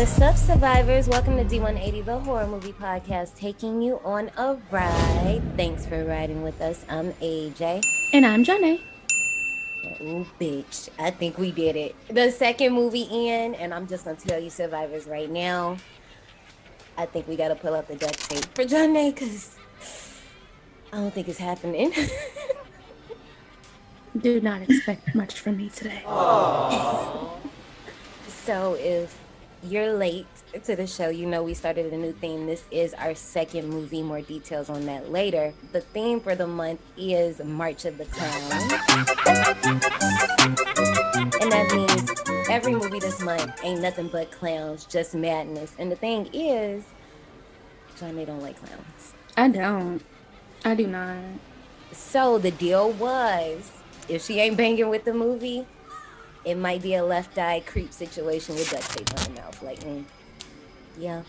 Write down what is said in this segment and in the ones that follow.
Wassup Survivors? Welcome to D180, the horror movie podcast, taking you on a ride. Thanks for riding with us. I'm AJ. And I'm Johnny. Ooh, bitch. I think we did it. The second movie in, and I'm just going to tell you, Survivors, right now, I think we got to pull out the duct tape for Johnny, because I don't think it's happening. Do not expect much from me today. So if you're late to the show, you know we started a new theme. This is our second movie. More details on that later. The theme for the month is March of the Clown. And that means every movie this month ain't nothing but clowns, just madness. And the thing is, Johnny don't like clowns. I don't. I do not. So the deal was, if she ain't banging with the movie, it might be a left eye creep situation with duct tape on the mouth. Like, yeah.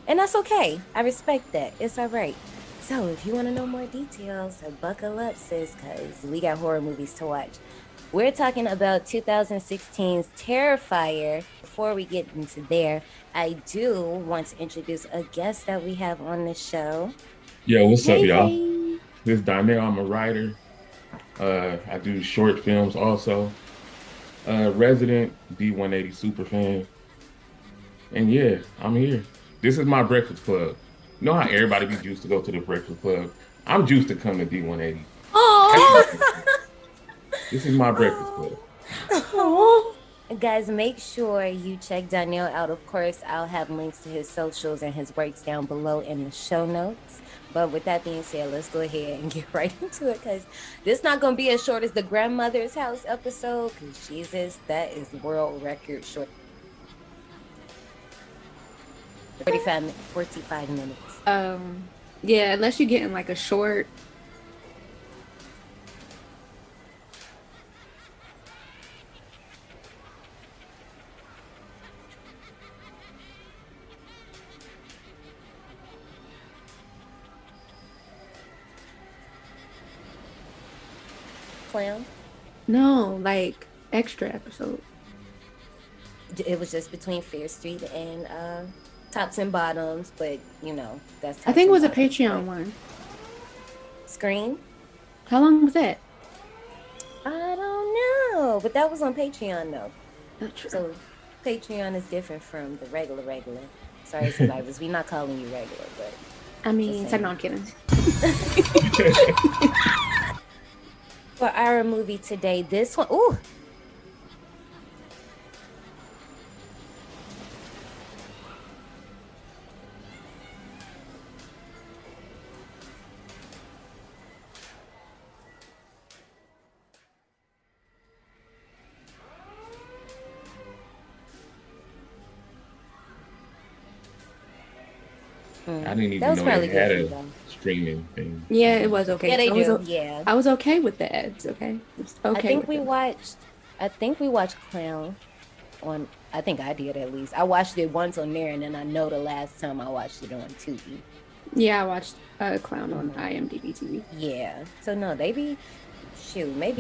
And that's okay. I respect that. It's all right. So if you want to know more details, buckle up, sis, because we got horror movies to watch. We're talking about 2016's TERRIFIER. Before we get into there, I do want to introduce a guest that we have on the show. Yo, what's up, y'all? Hey. This is Donnell. I'm a writer. I do short films also. Resident D180 super fan. And yeah, I'm here. This is my breakfast club. You know how everybody be juiced to go to the breakfast club? I'm juiced to come to D180. Oh! This is my breakfast club. Oh. Guys, make sure you check Daniel out. Of course, I'll have links to his socials and his works down below in the show notes. But with that being said, let's go ahead and get right into it, because this is not going to be as short as the grandmother's house episode, because Jesus, that is world record short. 45 minutes. Yeah, unless you're getting like a short. Clown? No, like extra episode. It was just between Fair Street and Tops and Bottoms, but you know, that's I think it was a Bottoms, Patreon right? one. Scream? How long was that? I don't know, but that was on Patreon though. That's true. So Patreon is different from the regular. Sorry, Survivors, we're not calling you regular, but I mean, no, I'm kidding. For our movie today, this one, ooh. I didn't even That was know probably they had good, a though. streaming thing. Yeah, it was okay. Yeah, they I was do. Yeah. I was okay with the ads. Okay. Okay. I think we with it. watched Clown on. I think I did at least. I watched it once on there, and then I know the last time I watched it on Tubi. Yeah, I watched Clown on IMDb TV. Yeah. So no, maybe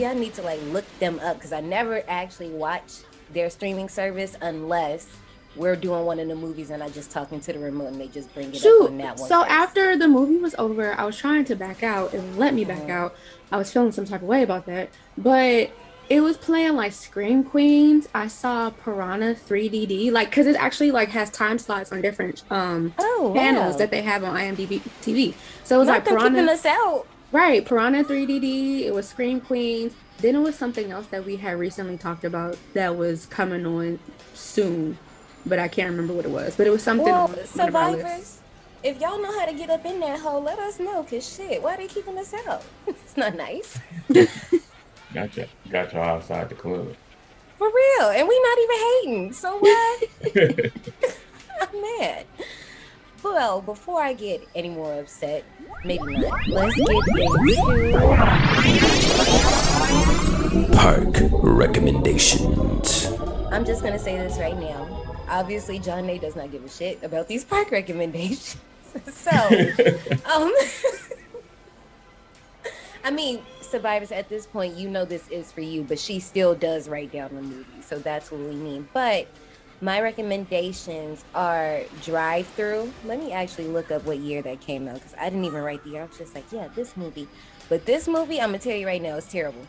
I need to like look them up, because I never actually watch their streaming service unless we're doing one of the movies and I just talking to the remote and they just bring it up on that one. So first. after the movie was over, I was trying to back out and let me back out. I was feeling some type of way about that, but it was playing like Scream Queens. I saw Piranha 3DD, like, because it actually like has time slots on different panels that they have on IMDb TV. So it was like Piranha keeping us out. Right, Piranha 3DD. It was Scream Queens. Then it was something else that we had recently talked about that was coming on soon, but I can't remember what it was. But it was something on one of our lists. Survivors, if y'all know how to get up in that hole, let us know, because shit, why are they keeping us out? It's not nice. Got y'all outside the club. For real. And we not even hating. So what? I'm mad. Well, before I get any more upset, maybe not, let's get into Park recommendations. I'm just going to say this right now. Obviously, John Nate does not give a shit about these park recommendations. So, I mean, Survivors, at this point, you know this is for you, but she still does write down the movie. So that's what we mean. But My recommendations are Drive Through. Let me actually look up what year that came out because I didn't even write the year. I was just like, yeah, this movie. But this movie, I'm gonna tell you right now, it's terrible.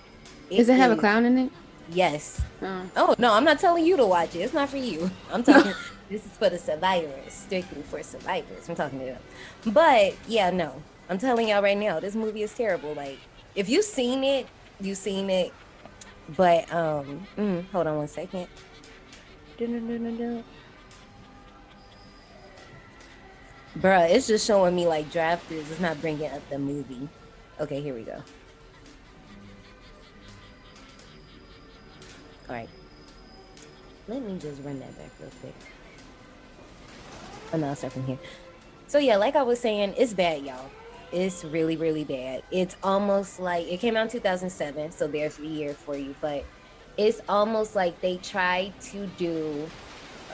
Does It it have a is, clown in it? yes. Oh. Oh no, I'm not telling you to watch it. It's not for you. I'm talking. This is for the survivors, strictly for survivors. I'm talking to them. But yeah, no, I'm telling y'all right now, this movie is terrible. Like, if you've seen it, you've seen it. But hold on one second. Dun-dun-dun-dun-dun. Bruh, it's just showing me like drafters. It's not bringing up the movie. Okay, here we go. All right. Let me just run that back real quick. Oh, no, I'll start from here. So yeah, like I was saying, it's bad, y'all. It's really, really bad. It's almost like it came out in 2007, so there's the year for you. But it's almost like they tried to do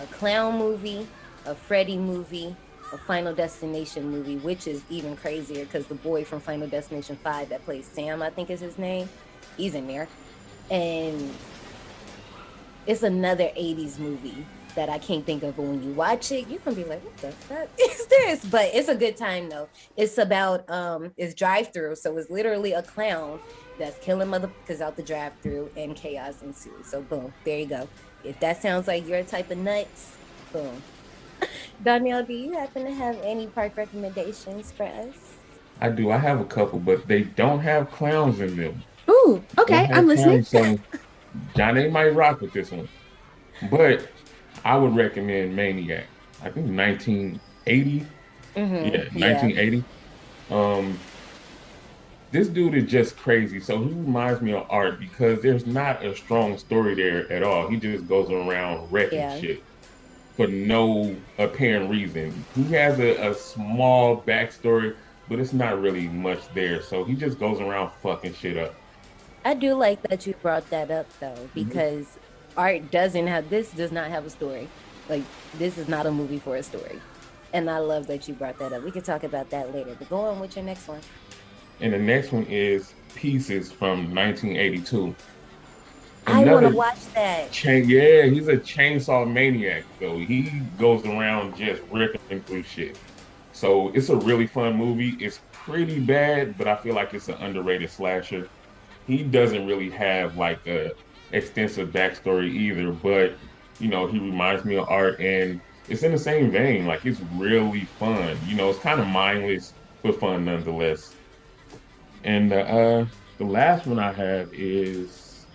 a clown movie, a Freddy movie, a Final Destination movie, which is even crazier because the boy from Final Destination 5 that plays Sam, I think is his name, he's in there. And it's another 80s movie that I can't think of, but when you watch it, you're gonna be like, what the fuck is this? But it's a good time though. It's about it's drive through, so it's literally a clown that's killing motherfuckers out the drive through and chaos ensues. So boom, there you go. If that sounds like your type of nuts, boom. Danielle, do you happen to have any park recommendations for us? I do. I have a couple, but they don't have clowns in them. Ooh, They don't okay, I'm have listening. clowns, so Johnny might rock with this one. But I would recommend Maniac. I think 1980. Yeah, Yeah. 1980. Um, this dude is just crazy. So he reminds me of Art because there's not a strong story there at all. He just goes around wrecking Yeah. shit for no apparent reason. He has a small backstory, but it's not really much there. So he just goes around fucking shit up. I do like that you brought that up though, because art doesn't have this does not have a story. Like this is not a movie for a story. And I love that you brought that up. We could talk about that later. But go on with your next one. And the next one is Pieces from 1982. I want to Another watch that. yeah, he's a chainsaw maniac though. He goes around just ripping through shit. So it's a really fun movie. It's pretty bad, but I feel like it's an underrated slasher. He doesn't really have like a extensive backstory either, but he reminds me of Art, and it's in the same vein. Like it's really fun. It's kind of mindless but fun nonetheless. And the last one I have is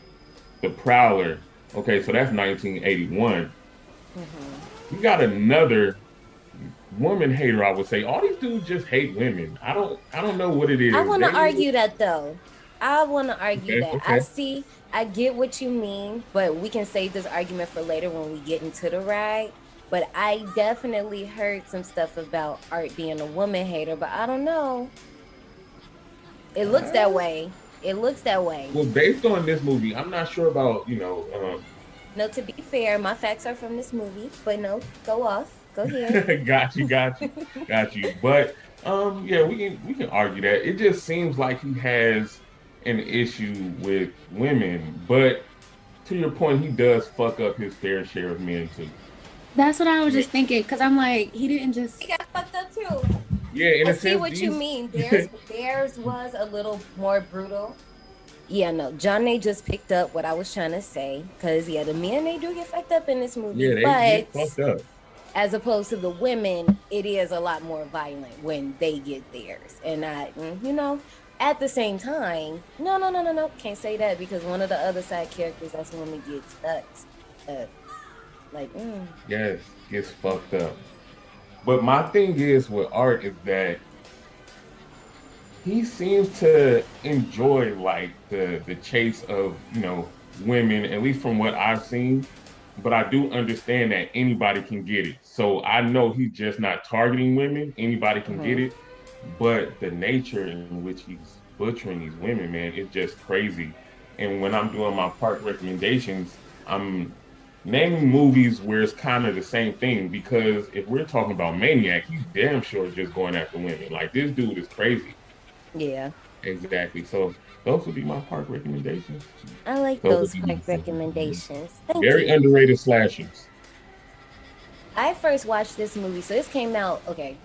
The Prowler. Okay, so that's 1981. We got another woman hater, I would say. All these dudes just hate women. I don't know what it is. I want to argue that though. I want to argue that. Okay. I get what you mean, but we can save this argument for later when we get into the ride. But I definitely heard some stuff about Art being a woman hater, but I don't know. It looks that way. It looks that way. Well, based on this movie, I'm not sure about, No, to be fair, my facts are from this movie, but no, go off. Go ahead. got you. But yeah, we can argue that. It just seems like he has an issue with women, but to your point, he does fuck up his fair share of men too. That's what I was just thinking, because I'm like, he didn't just. He got fucked up too. Yeah, in I a see sense, what you mean. Theirs was a little more brutal. Yeah, no, John they just picked up what I was trying to say, because yeah, the men they do get fucked up in this movie, yeah, they get but fucked up. as opposed to the women, it is a lot more violent when they get theirs. And at the same time, no, can't say that because one of the other side characters, that's when we get fucked. Yes, gets fucked up. But my thing is with Art is that he seems to enjoy like the chase of women, at least from what I've seen. But I do understand that anybody can get it. So I know he's just not targeting women. Anybody can get it. But the nature in which he's butchering these women, man, it's just crazy. And when I'm doing my park recommendations, I'm naming movies where it's kind of the same thing. Because if we're talking about Maniac, he's damn sure just going after women. Like this dude is crazy. Yeah. Exactly. So those would be my park recommendations. I like those park recommendations. Thank Very you. underrated slashers. I first watched this movie. So this came out, okay.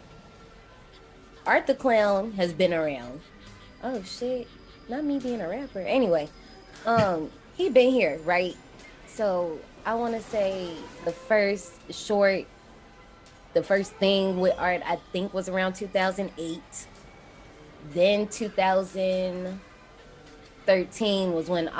Art the Clown has been around. Oh shit. Not me being a rapper. Anyway, he been here, right? So I wanna say the first short, the first thing with Art, I think was around 2008. Then 2013 was when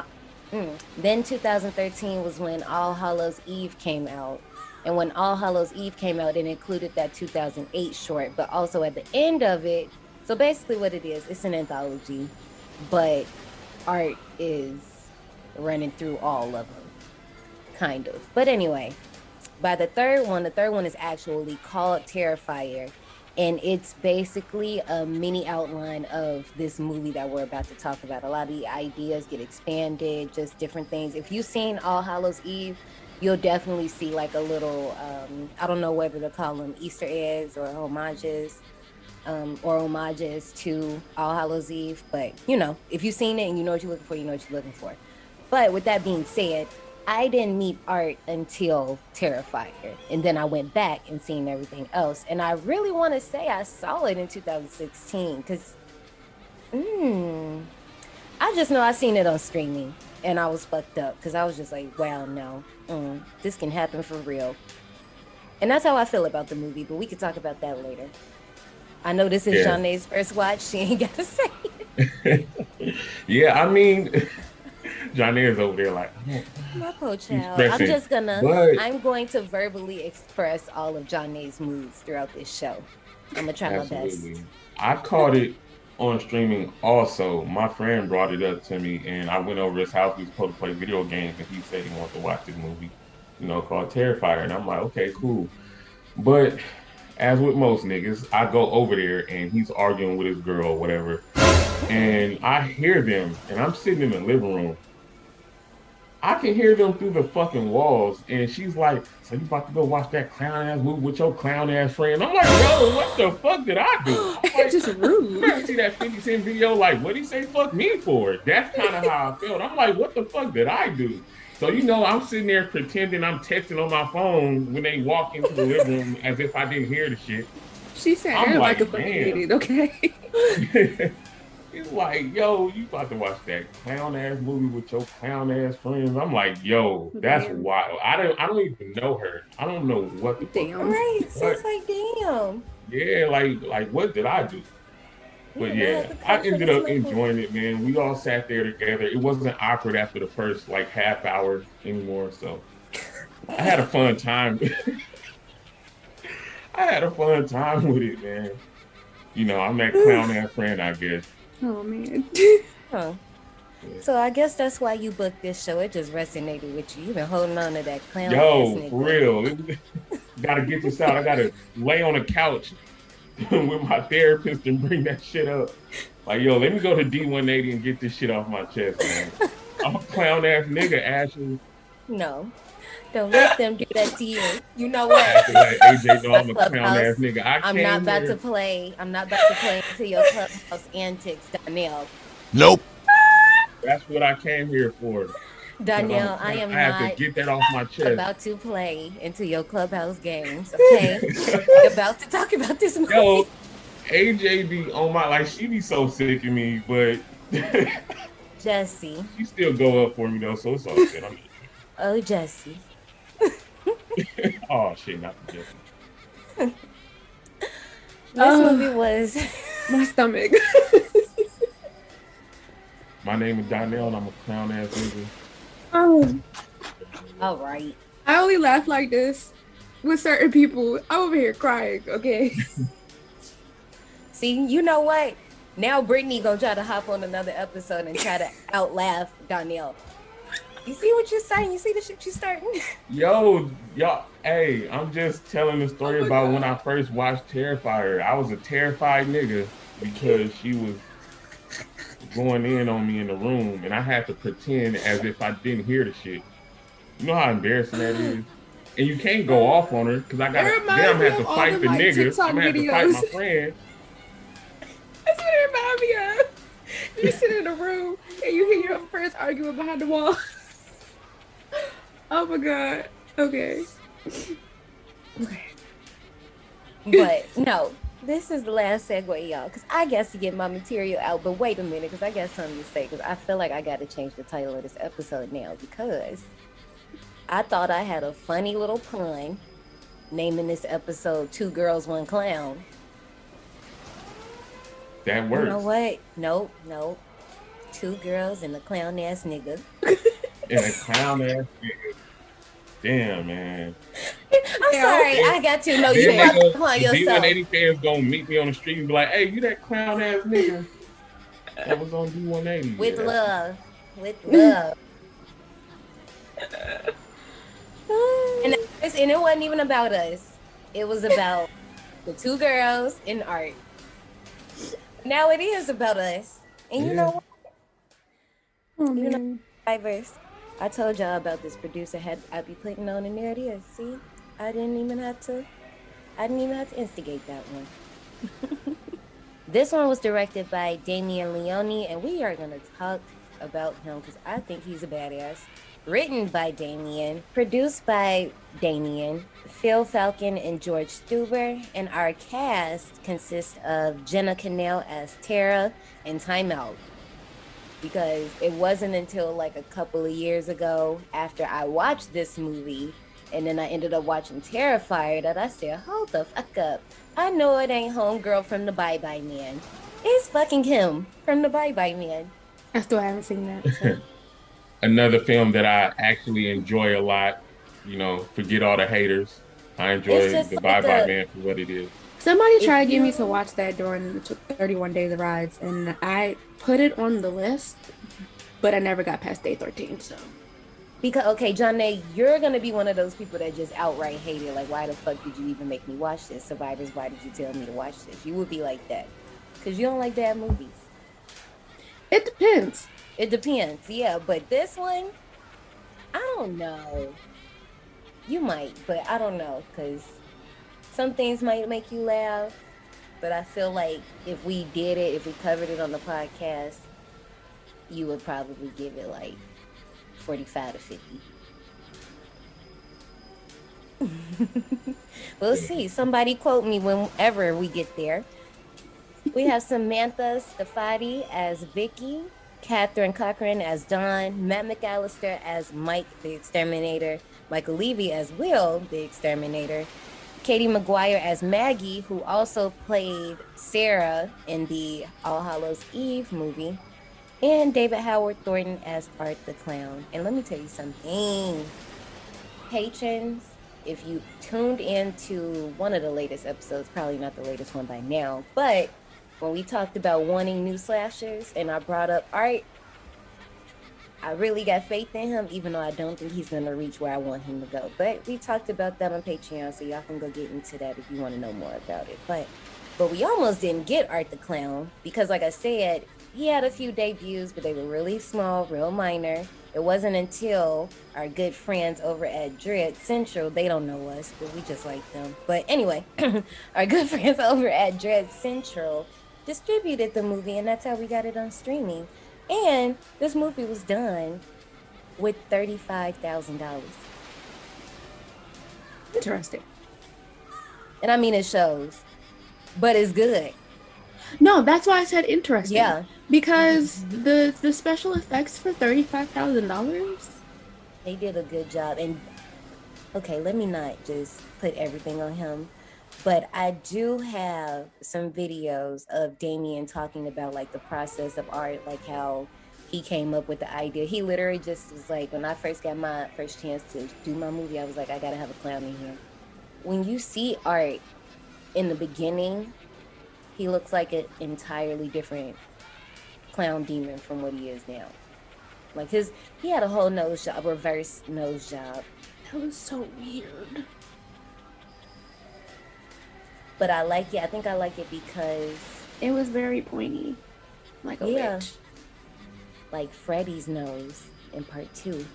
then 2013 was when All Hallows Eve came out. And when All Hallows Eve came out, it included that 2008 short, but also at the end of it. So basically, what it is, it's an anthology, but Art is running through all of them, kind of. But anyway, by the third one is actually called Terrifier. And it's basically a mini outline of this movie that we're about to talk about. A lot of the ideas get expanded, just different things. If you've seen All Hallows Eve, you'll definitely see like a little, I don't know whether to call them Easter eggs or homages to All Hallows Eve. But, you know, if you've seen it and you know what you're looking for, you know what you're looking for. But with that being said, I didn't meet Art until Terrifier. And then I went back and seen everything else. And I really want to say I saw it in 2016 because I just know I seen it on streaming and I was fucked up because I was just like, wow, no, this can happen for real. And that's how I feel about the movie, but we could talk about that later. I know this is Janae's first watch. She ain't got to say it. Yeah, I mean... Janae is over there like, my poor child. Stressing. I'm going to verbally express all of Janae's moods throughout this show. I'm gonna try my best. I caught it on streaming also. My friend brought it up to me and I went over his house. We were supposed to play video games and he said he wanted to watch this movie, you know, called Terrifier. And I'm like, okay, cool. But as with most niggas, I go over there and he's arguing with his girl or whatever. And I hear them and I'm sitting in the living room. I can hear them through the fucking walls, and she's like, so you about to go watch that clown-ass movie with your clown-ass friend? I'm like, yo, what the fuck did I do? Like, just rude. You ever see that 50 Cent video, like, what'd he say fuck me for? That's kind of how I felt. I'm like, what the fuck did I do? So, you know, I'm sitting there pretending I'm texting on my phone when they walk into the living room as if I didn't hear the shit. She said, like a fucking idiot, okay? It's like, yo, you about to watch that clown ass movie with your clown ass friends. I'm like, yo, that's wild. I don't even know her. I don't know what the fuck. Right. So it's like, damn. Yeah, like what did I do? But yeah, I ended up enjoying it, man. We all sat there together. It wasn't awkward after the first like half hour anymore. So I had a fun time. I had a fun time with it, man. You know, I'm that clown ass friend, I guess. Oh man. Huh. So I guess that's why you booked this show. It just resonated with you. You've been holding on to that clown. Yo, for real. Gotta get this out. I gotta lay on a couch with my therapist and bring that shit up. Like, yo, let me go to D180 and get this shit off my chest, man. I'm a clown ass nigga, Ashley. No. Don't let them do that to you. You know what? AJ know I'm a clown ass nigga. I'm not about to play into your clubhouse antics, Danielle. Nope. That's what I came here for. Danielle, I have to get that off my chest. About to play into your clubhouse games, okay? You're about to talk about this movie. Yo, AJ be on my, like, she be so sick of me, but Jesse. She still go up for me though, so it's all good. Oh, Jesse. Oh shit, not the Jesse. This movie was my stomach. My name is Donnell and I'm a clown ass nigga. Oh. All right. I only laugh like this with certain people. I'm over here crying, okay? See, you know what? Now Brittany gonna try to hop on another episode and try to out-laugh Donnell. You see what you're saying? You see the shit you're starting? Yo, hey, I'm just telling the story about when I first watched Terrifier. I was a terrified nigga because she was going in on me in the room and I had to pretend as if I didn't hear the shit. You know how embarrassing that is? And you can't go off on her because I gotta have to fight the nigga. I'm gonna have to fight my friend. That's what it reminds me of. You sit in a room and you hear your friends arguing behind the wall. Oh my god. Okay. Okay. But no, this is the last segue, y'all, because I guess to get my material out. But wait a minute, because I got something to say, because I feel like I got to change the title of this episode now, because I thought I had a funny little pun naming this episode Two Girls, One Clown. That works. You know what? Nope. Two girls and a clown ass nigga. And a clown ass nigga. Damn, man. I'm sorry, I got to. No, you Then brought it upon the yourself. D180 fans gonna meet me on the street and be like, "Hey, you that clown ass nigga that was on D180." With love. And it wasn't even about us. It was about the two girls in art. Now it is about us. And you know what? Oh, You know, man. Survivors. I told y'all about this producer I'd be putting on, and there it is. See, I didn't even have to instigate that one. This one was directed by Damien Leone, and we are gonna talk about him because I think he's a badass. Written by Damien, produced by Damien, Phil Falcon, and George Stuber, and our cast consists of Jenna Cannell as Tara and Time Out. Because it wasn't until like a couple of years ago after I watched this movie and then I ended up watching Terrifier that I said, hold the fuck up. I know it ain't Homegirl from the Bye Bye Man. It's fucking him from the Bye Bye Man. I still haven't seen that. So. Another film that I actually enjoy a lot. You know, forget all the haters. I enjoy the like Bye Bye Man for what it is. Somebody tried to get me to watch that during the 31 Days of Rides, and I put it on the list, but I never got past day 13, so. Because, okay, Johnny, you're going to be one of those people that just outright hate it. Like, why the fuck did you even make me watch this? Survivors, why did you tell me to watch this? You would be like that. Because you don't like bad movies. It depends. It depends, yeah. But this one, I don't know. You might, but I don't know. Because some things might make you laugh. But I feel like if we covered it on the podcast, you would probably give it like 45 to 50. We'll see. Somebody quote me whenever we get there. We have Samantha Stafati as Vicky, Catherine Cochran as Dawn, Matt McAllister as Mike the Exterminator, Michael Levy as Will the Exterminator, Katie McGuire as Maggie, who also played Sarah in the All Hallows Eve movie, and David Howard Thornton as Art the Clown. And let me tell you something. Patrons, if you tuned into one of the latest episodes, probably not the latest one by now, but when we talked about wanting new slashers and I brought up Art, I really got faith in him, even though I don't think he's going to reach where I want him to go. But we talked about that on Patreon, so y'all can go get into that if you want to know more about it. But we almost didn't get Art the Clown because, like I said, he had a few debuts, but they were really small, real minor. It wasn't until our good friends over at Dread Central, they don't know us, but we just like them. But anyway, our good friends over at Dread Central distributed the movie, and that's how we got it on streaming. And this movie was done with $35,000. Interesting. And I mean, it shows, but it's good. No, that's why I said interesting. Yeah. Because the special effects for $35,000. They did a good job. And okay, let me not just put everything on him, but I do have some videos of Damien talking about like the process of Art, like how he came up with the idea. He literally just was like, when I first got my first chance to do my movie, I was like, I gotta have a clown in here. When you see Art in the beginning, he looks like an entirely different clown demon from what he is now. Like he had a whole nose job, reverse nose job. That was so weird. But I like it. I think I like it because it was very pointy, like a witch. Like Freddy's nose in part 2.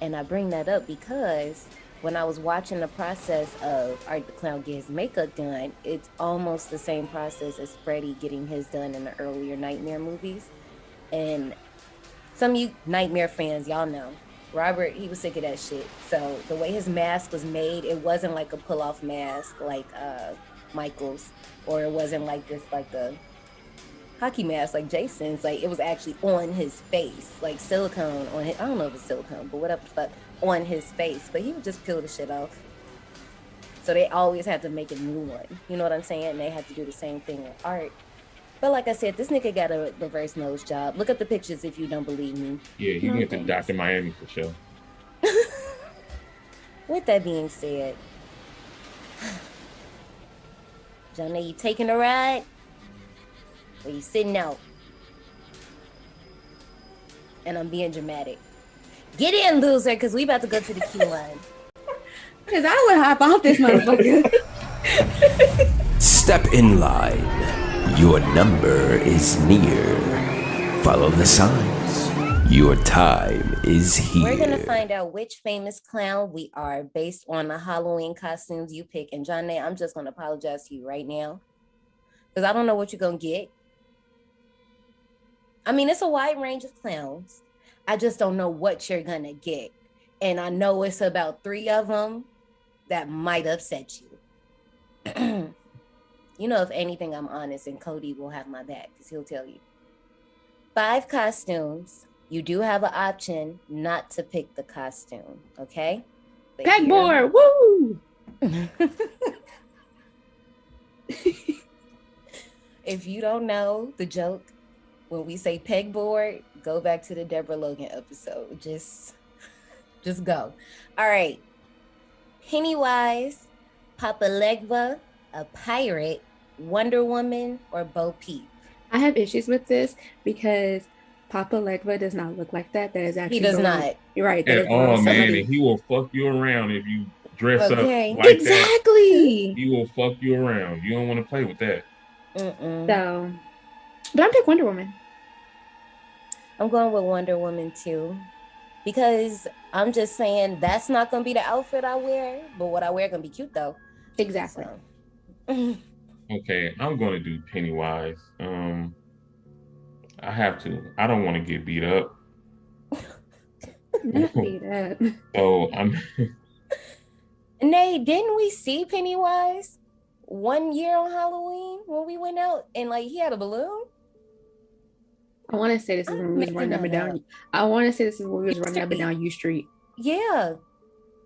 And I bring that up because when I was watching the process of Art the Clown get his makeup done, it's almost the same process as Freddy getting his done in the earlier Nightmare movies. And some of you Nightmare fans, y'all know Robert, he was sick of that shit. So the way his mask was made, it wasn't like a pull-off mask like Michael's, or it wasn't like this like a hockey mask like Jason's. Like it was actually on his face, like silicone on his, I don't know if it's silicone, but whatever the fuck, on his face. But he would just peel the shit off. So they always had to make a new one. You know what I'm saying? And they had to do the same thing with art. But like I said, this nigga got a reverse nose job. Look up the pictures if you don't believe me. Yeah, he went to Dr. Miami for sure. With that being said, Johnny, you taking a ride? Or you sitting out? And I'm being dramatic. Get in, loser, because we about to go to the queue line. Because I would hop off this motherfucker. Step in line. Your number is near. Follow the signs. Your time is here. We're going to find out which famous clown we are based on the Halloween costumes you pick. And Johnny, I'm just going to apologize to you right now, because I don't know what you're going to get. I mean, it's a wide range of clowns. I just don't know what you're going to get. And I know it's about 3 of them that might upset you. You know, if anything, I'm honest, and Cody will have my back because he'll tell you. 5 costumes. You do have an option not to pick the costume, okay? Pegboard, woo! If you don't know the joke, when we say pegboard, go back to the Deborah Logan episode. Just go. All right. Pennywise, Papa Legba, a pirate, Wonder Woman, or Bo Peep? I have issues with this because Papa Legba does not look like that. That is actually He does not. You're right. At all, man. And he will fuck you around if you dress up like exactly. that. He will fuck you around. You don't want to play with that. So, but I'm pick Wonder Woman. I'm going with Wonder Woman too, because I'm just saying that's not going to be the outfit I wear, but what I wear going to be cute though. Exactly. So. Okay, I'm going to do Pennywise. I have to. I don't want to get beat up. Not beat up. So I'm. Nay, didn't we see Pennywise one year on Halloween when we went out and like he had a balloon? I want to say this is when we was running up and down. I want to say this is when we was running up and down U Street. Yeah.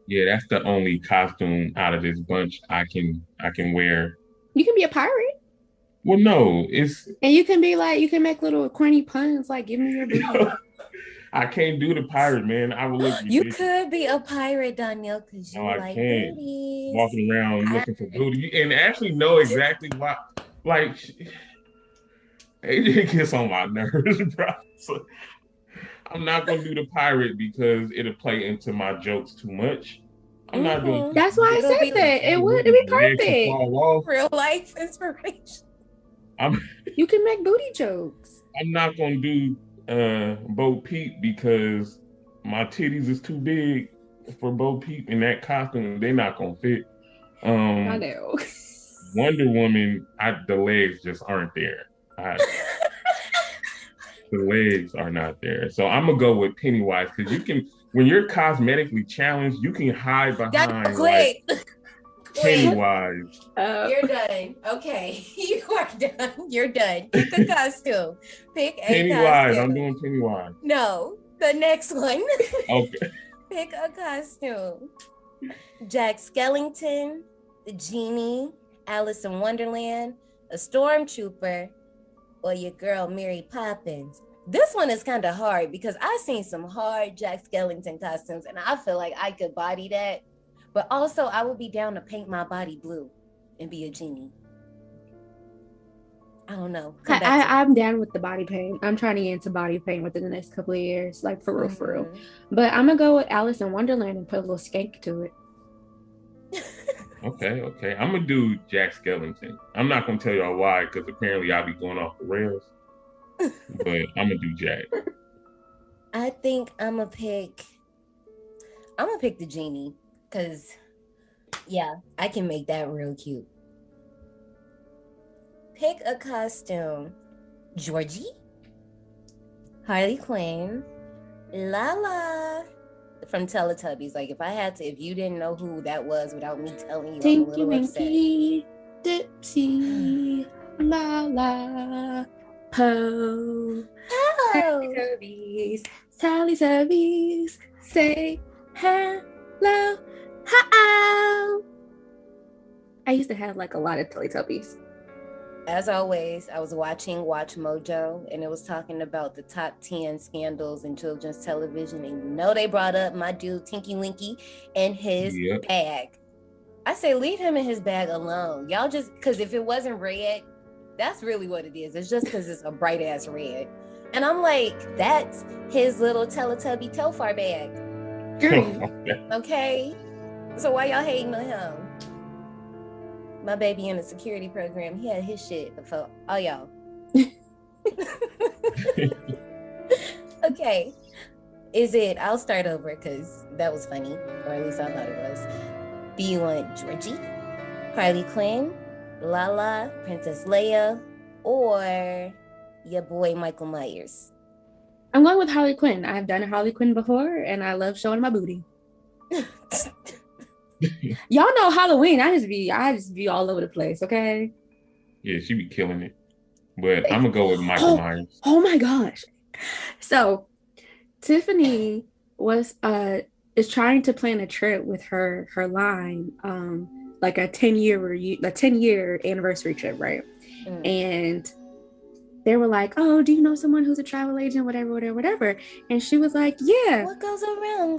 Yeah, that's the only costume out of this bunch I can wear. You can be a pirate. Well, no, it's. And you can be like, you can make little corny puns like, give me your booty. I can't do the pirate, man. I will look. You could be a pirate, Danielle, because you like booties. Walking around looking for booty and actually know exactly why. Like, it gets on my nerves, bro. So, I'm not gonna do the pirate because it'll play into my jokes too much. I'm not doing. That's why I said that. It would be perfect. Real life inspiration. You can make booty jokes. I'm not gonna do Bo Peep because my titties is too big for Bo Peep in that costume. They're not gonna fit. I know. Wonder Woman, the legs just aren't there. The legs are not there. So I'm gonna go with Pennywise because you can, when you're cosmetically challenged, you can hide behind like Pennywise. You're done. Okay, you are done. You're done. Pick a costume. Pick a Pennywise. costume. I'm doing Pennywise. No, the next one. Okay. Pick a costume. Jack Skellington, the genie, Alice in Wonderland, a stormtrooper, or your girl Mary Poppins. This one is kind of hard because I've seen some hard Jack Skellington costumes and I feel like I could body that. But also I would be down to paint my body blue and be a genie. I don't know. I'm down with the body paint. I'm trying to get into body paint within the next couple of years, like for real. But I'm gonna go with Alice in Wonderland and put a little skank to it. Okay. I'm gonna do Jack Skellington. I'm not gonna tell y'all why, because apparently I'll be going off the rails. But I'm gonna do Jack. I think I'm gonna pick the genie, because yeah, I can make that real cute. Pick a costume. Georgie, Harley Quinn, Lala, from Teletubbies. Like if you didn't know who that was without me telling you, I'm a Tinky little upset. Winky, Dipsy, La La, Po. Teletubbies, say hello, how. I used to have like a lot of Teletubbies. As always, I was watching Watch Mojo, and it was talking about the top 10 scandals in children's television. And you know they brought up my dude Tinky Winky and his bag. I say leave him in his bag alone. Y'all just, because if it wasn't red, that's really what it is. It's just because it's a bright ass red. And I'm like, that's his little Teletubby Telfar bag. Okay? So why y'all hating on him? My baby in the security program, he had his shit for all y'all. Okay. I'll start over because that was funny, or at least I thought it was. Do you want Georgie, Harley Quinn, Lala, Princess Leia, or your boy Michael Myers? I'm going with Harley Quinn. I've done Harley Quinn before, and I love showing my booty. Y'all know Halloween. I just be all over the place, okay? Yeah, she be killing it. But I'm gonna go with Michael Myers. Oh my gosh. So Tiffany is trying to plan a trip with her line, like a 10-year anniversary trip, right? And they were like, oh, do you know someone who's a travel agent, whatever. And she was like, yeah. What goes around,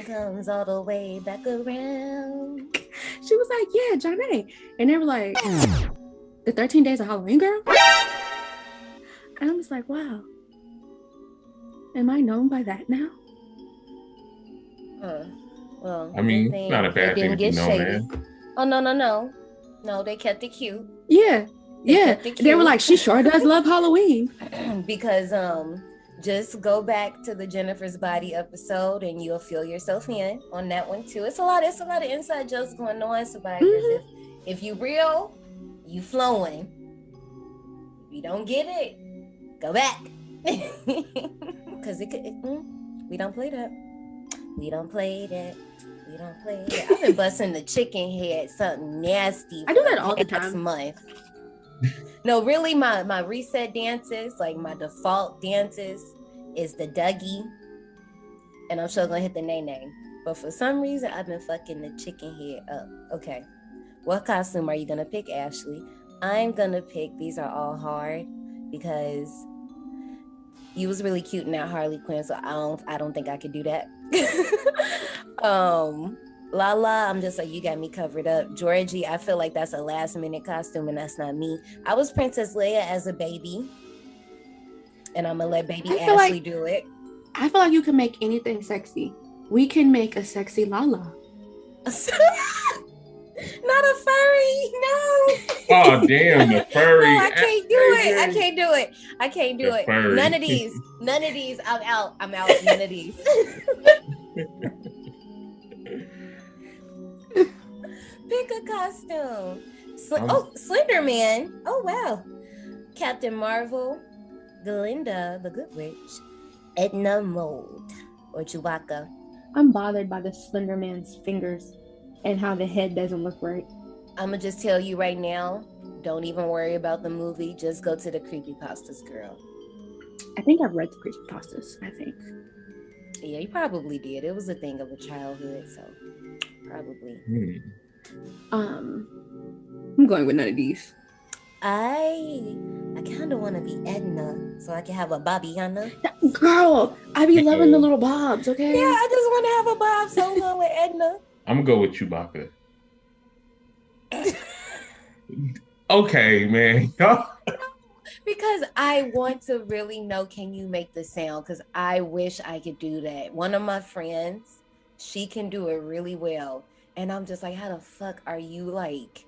comes all the way back around. She was like, yeah, Johnny. And they were like, the 13 Days of Halloween, girl? And I was like, wow. Am I known by that now? Well, I mean, it's not a bad thing to be known, man. Oh, no. No, they kept it cute. Yeah. They were like, she sure does love Halloween. Because just go back to the Jennifer's Body episode and you'll feel yourself in on that one too. It's a lot of inside jokes going on, Survivors. Mm-hmm. If you real, you flowing. If you don't get it, go back. Because we don't play that. We don't play that. I've been busting the chicken head, something nasty. I do that all the time. Month. No, really, my reset dances, like my default dances, is the Dougie, and I'm sure gonna hit the nay. But for some reason, I've been fucking the chicken head up. Okay, what costume are you gonna pick, Ashley? I'm gonna pick. These are all hard because you was really cute in that Harley Quinn, so I don't think I could do that. Lala, I'm just like, you got me covered up. Georgie, I feel like that's a last minute costume and that's not me. I was Princess Leia as a baby, and I'm gonna let baby Ashley do it. I feel like you can make anything sexy. We can make a sexy Lala. Not a furry, no. Oh damn, the furry. No, I can't do it. Furry. None of these. I'm out. None of these. Pick a costume. Slender Man. Oh wow. Captain Marvel, Glinda, the Good Witch, Edna Mode, or Chewbacca. I'm bothered by the Slender Man's fingers and how the head doesn't look right. I'm gonna just tell you right now, don't even worry about the movie. Just go to the creepypastas, girl. I think I've read the creepypastas, Yeah, you probably did. It was a thing of a childhood, so probably. I'm going with none of these. I kind of want to be Edna, so I can have a Bobbiana. Girl, I be loving the little bobs, okay? Yeah, I just want to have a bob, so I'm going with Edna. I'm gonna go with Chewbacca. Okay, man. Because I want to really know, can you make the sound? Because I wish I could do that. One of my friends, she can do it really well. And I'm just like, how the fuck are you like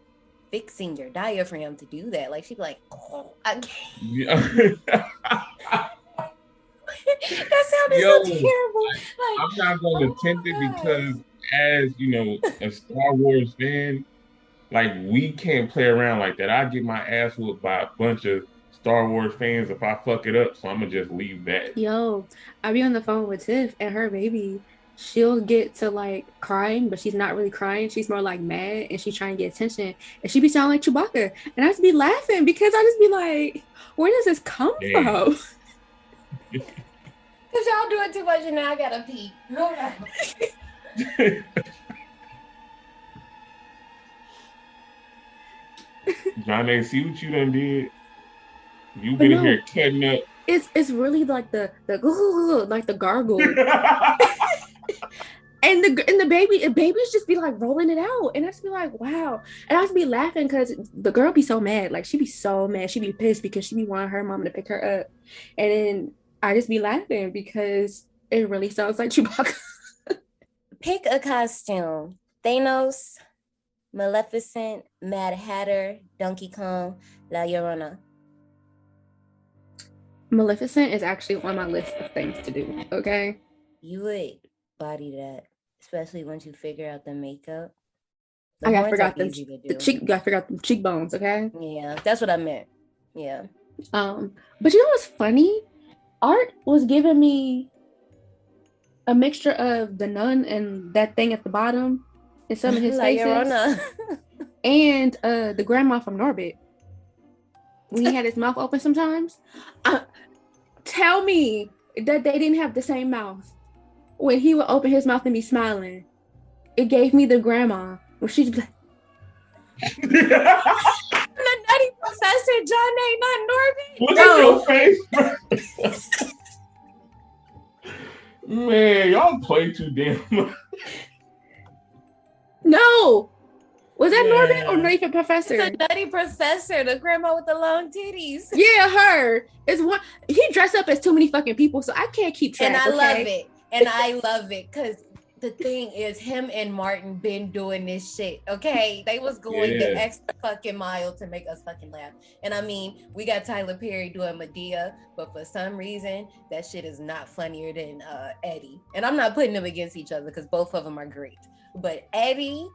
fixing your diaphragm to do that? Like she'd be like, oh, I can't. Yeah. That sounded so terrible. Like, I'm not going to attempt it because as, a Star Wars fan, like we can't play around like that. I get my ass whooped by a bunch of Star Wars fans if I fuck it up, so I'm gonna just leave that. Yo, I be on the phone with Tiff and her baby. She'll get to like crying, but she's not really crying. She's more like mad and she's trying to get attention. And she be sounding like Chewbacca. And I just be laughing because I just be like, where does this come from? Because y'all doing too much and now I gotta pee. Hold on. Johnny, see what you done did? You been in here cutting up. It's really like the like the gargle. And the babies just be like rolling it out. And I just be like, wow. And I just be laughing because the girl be so mad. Like she be so mad. She be pissed because she be wanting her mama to pick her up. And then I just be laughing because it really sounds like Chewbacca. Pick a costume. Thanos, Maleficent, Mad Hatter, Donkey Kong, La Llorona. Maleficent is actually on my list of things to do, okay? You would body that, especially once you figure out the makeup. I gotta figure out the cheekbones, okay? Yeah, that's what I meant. Yeah. But you know what's funny? Art was giving me a mixture of the nun and that thing at the bottom and some of his faces. And the grandma from Norbit. When he had his mouth open sometimes. Tell me that they didn't have the same mouth. When he would open his mouth and be smiling, it gave me the grandma. When she'd be like, the Nutty Professor, John A. Not Norbit. Look at your face. Man, y'all play too damn much. No. Was that Norbit or Nutty Professor? It's the Nutty Professor, the grandma with the long titties. Yeah, her. It's one. He dressed up as too many fucking people, so I can't keep track. And I love it. And I love it because the thing is, him and Martin been doing this shit. Okay, they was going the extra fucking mile to make us fucking laugh. And I mean, we got Tyler Perry doing Medea, but for some reason, that shit is not funnier than Eddie. And I'm not putting them against each other because both of them are great. But Eddie,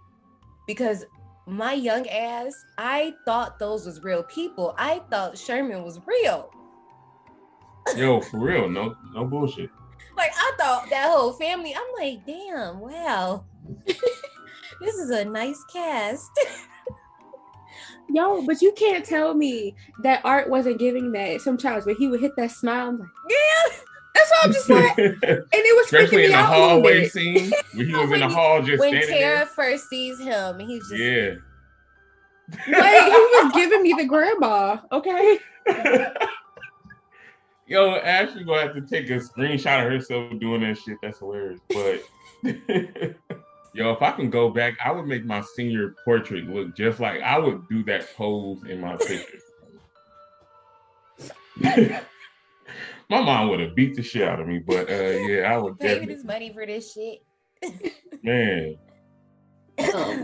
because my young ass, I thought those was real people. I thought Sherman was real. Yo, for real, no bullshit. Like I thought that whole family. I'm like, damn, wow, this is a nice cast. Yo, but you can't tell me that Art wasn't giving that sometimes when he would hit that smile. I'm like, yeah, that's what I'm just like. And it was especially in the hallway scene where he was in the hall just when standing Tara there. first sees him, and he's just like he was giving me the grandma. Okay. Yo, Ashley gonna have to take a screenshot of herself doing that shit. That's hilarious. But yo, if I can go back, I would make my senior portrait look just like I would do that pose in my picture. My mom would have beat the shit out of me, but yeah, I would pay this money for this shit. Man.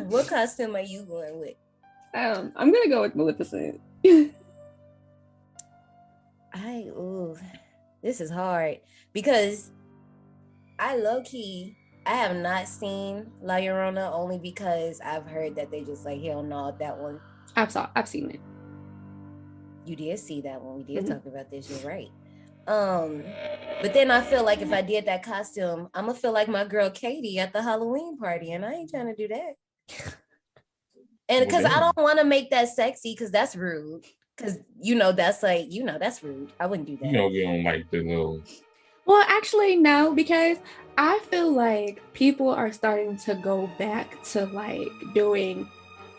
What costume are you going with? I'm gonna go with Maleficent. This is hard because I low-key, I have not seen La Llorona only because I've heard that they just like, hell no, that one. I've seen it. You did see that one. We did talk about this, you're right. But then I feel like if I did that costume, I'm gonna feel like my girl Katie at the Halloween party, and I ain't trying to do that. And because I don't want to make that sexy, because that's rude. Because that's like, that's rude. I wouldn't do that. We don't like the little. Well, actually, no, because I feel like people are starting to go back to like doing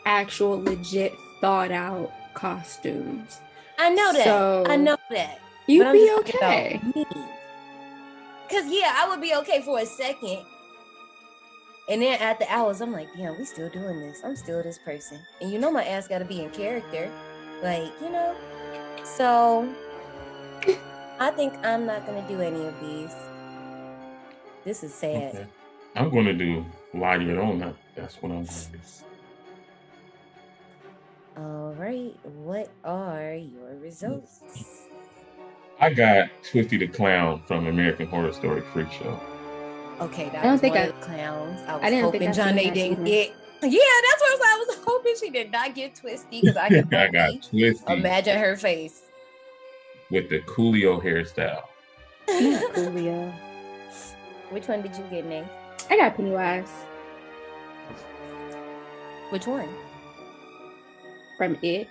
actual legit thought out costumes. I know that. So I know that. You'd be okay. Because I would be okay for a second. And then at the hours, I'm like, damn, we still doing this. I'm still this person. And my ass got to be in character. Like, so I think I'm not going to do any of these. This is sad. Okay. I'm going to do La Llorona. That's what I'm going to do. All right. What are your results? I got Twisty the Clown from American Horror Story Freak Show. Okay, that was one of the clowns. I was hoping John A didn't get. Yeah, that's what I was hoping she did not get Twisty because I can only Twisty. Imagine her face. with the Coolio hairstyle. Coolio. Which one did you get, Nate? I got Pennywise Which one? from It.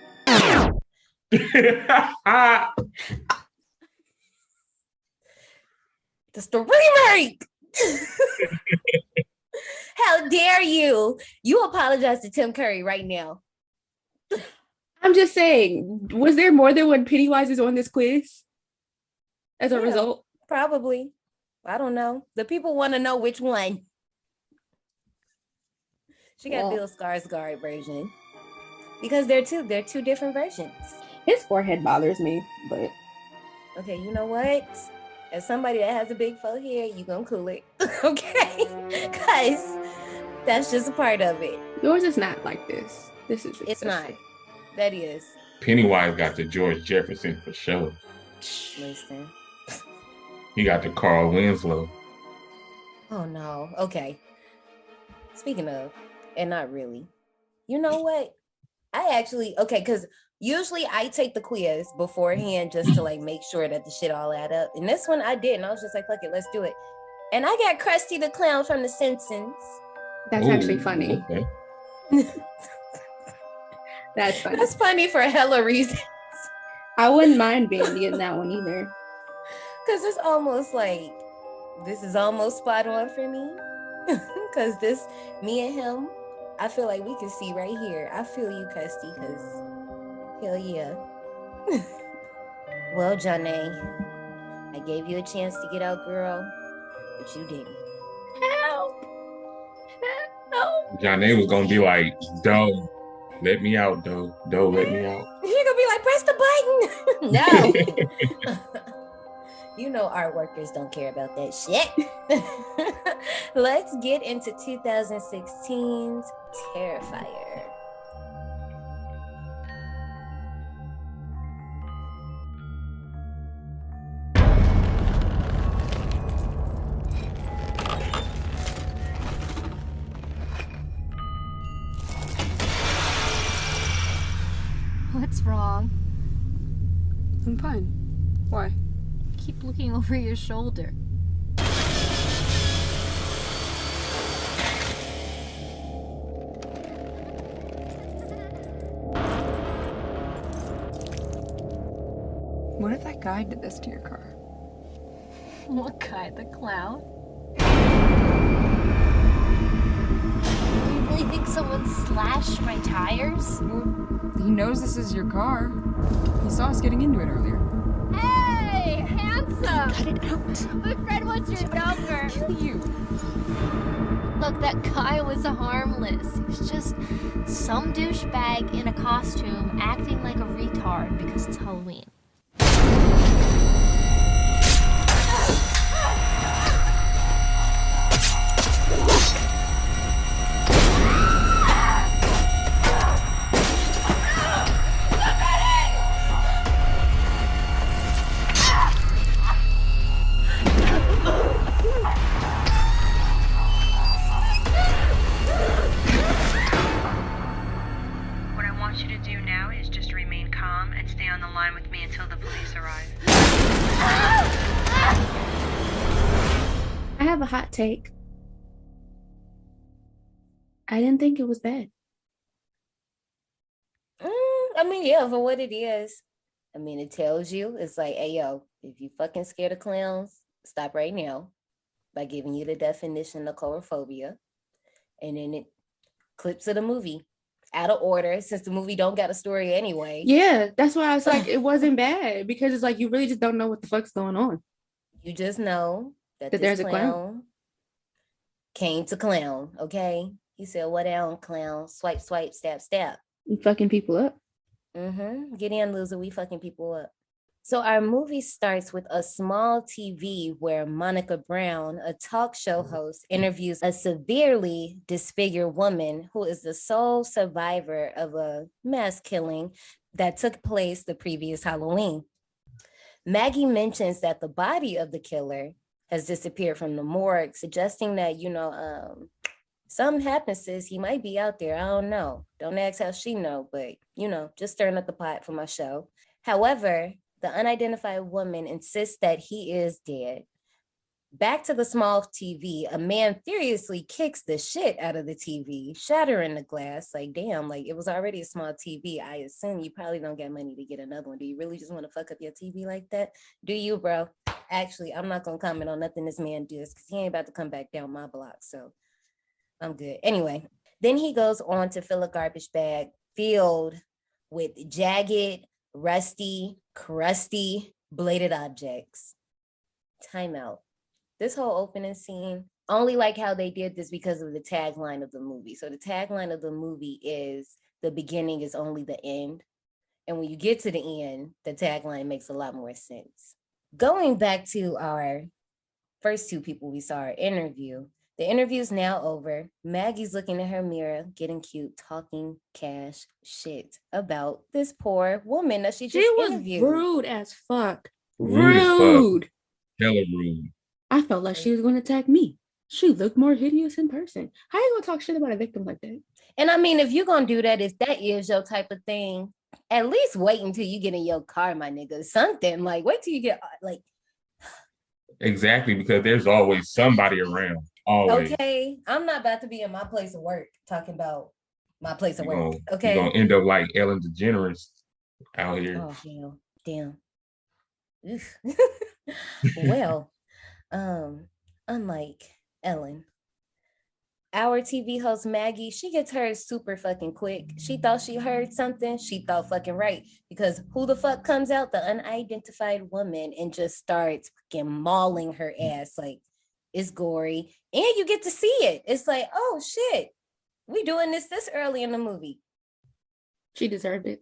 It's the remake. How dare you? You apologize to Tim Curry right now. I'm just saying, was there more than one Pennywise is on this quiz as a result? Probably. I don't know. The people want to know which one. She got Bill Skarsgård version because they're two different versions. His forehead bothers me, but okay, you know what? As somebody that has a big forehead, you gonna cool it, okay? Because that's just a part of it. Yours is not like this. This is excessive. It's not. That is. Pennywise got the George Jefferson for sure. Listen. He got the Carl Winslow. Oh no. Okay. Speaking of, and not really. You know what? because usually I take the quiz beforehand just to like make sure that the shit all add up. And this one I didn't. I was just like, fuck it, let's do it. And I got Krusty the Clown from The Simpsons. That's actually funny. Okay. That's funny. That's funny for hella reasons. I wouldn't mind being in that one either. Because it's almost like, this is almost spot on for me. Because me and him, I feel like we can see right here. I feel you, Krusty, because hell yeah. Well, Janae, I gave you a chance to get out, girl, but you didn't. Help! Help! Janae was gonna be like, Doe, let me out, Doe. Doe, let me out. You're gonna be like, press the button. No. You know art workers don't care about that shit. Let's get into 2016's Terrifier. What's wrong? I'm fine. Why? Keep looking over your shoulder. What if that guy did this to your car? What guy? The clown? You really think someone slashed my tires? Well, he knows this is your car. He saw us getting into it earlier. Hey, handsome! Cut it out. My friend wants your number. Kill you. Look, that guy was harmless. He was just some douchebag in a costume acting like a retard because it's Halloween. Hot take. I didn't think it was bad. I mean, yeah, for what it is. I mean, it tells you, it's like, hey, yo, if you fucking scared of clowns, stop right now by giving you the definition of coulrophobia. And then it clips of the movie out of order since the movie don't got a story anyway. Yeah, that's why I was like, it wasn't bad because it's like, you really just don't know what the fuck's going on. You just know that there's a clown came to clown, okay? He said, what down, clown? Swipe, swipe, stab, stab. You fucking people up. Get in, loser. We fucking people up. So our movie starts with a small TV where Monica Brown, a talk show host, interviews a severely disfigured woman who is the sole survivor of a mass killing that took place the previous Halloween. Maggie mentions that the body of the killer has disappeared from the morgue, suggesting that, something happens, sis. He might be out there. I don't know. Don't ask how she know, but, just stirring up the pot for my show. However, the The unidentified woman insists that he is dead. Back to the small TV, a man furiously kicks the shit out of the TV, shattering the glass. Like, damn, like it was already a small TV. I assume you probably don't get money to get another one. Do you really just want to fuck up your TV like that? Do you, bro? Actually, I'm not gonna comment on nothing this man does because he ain't about to come back down my block. So I'm good. Anyway, then he goes on to fill a garbage bag filled with jagged, rusty, crusty, bladed objects. Timeout. This whole opening scene, I only like how they did this because of the tagline of the movie. So the tagline of the movie is the beginning is only the end. And when you get to the end, the tagline makes a lot more sense. Going back to our first two people we saw our interview, the interview's now over. Maggie's looking in her mirror, getting cute, talking cash shit about this poor woman that she just interviewed. Rude as fuck. Rude as fuck. Hella rude. I felt like she was going to attack me. She looked more hideous in person. How you gonna talk shit about a victim like that? And I mean, if you're gonna do that, if that is your type of thing, at least wait until you get in your car, my nigga. Something like wait till you get like. Exactly, because there's always somebody around. Always. Okay, I'm not about to be in my place of work talking about my place of work. Okay, you're gonna end up like Ellen DeGeneres out here. Oh damn. Well, unlike Ellen, our TV host Maggie, she gets hers super fucking quick. She thought she heard something. She thought fucking right. Because who the fuck comes out? The unidentified woman and just starts fucking mauling her ass. Like, it's gory. And you get to see it. It's like, oh shit. We doing this early in the movie. She deserved it.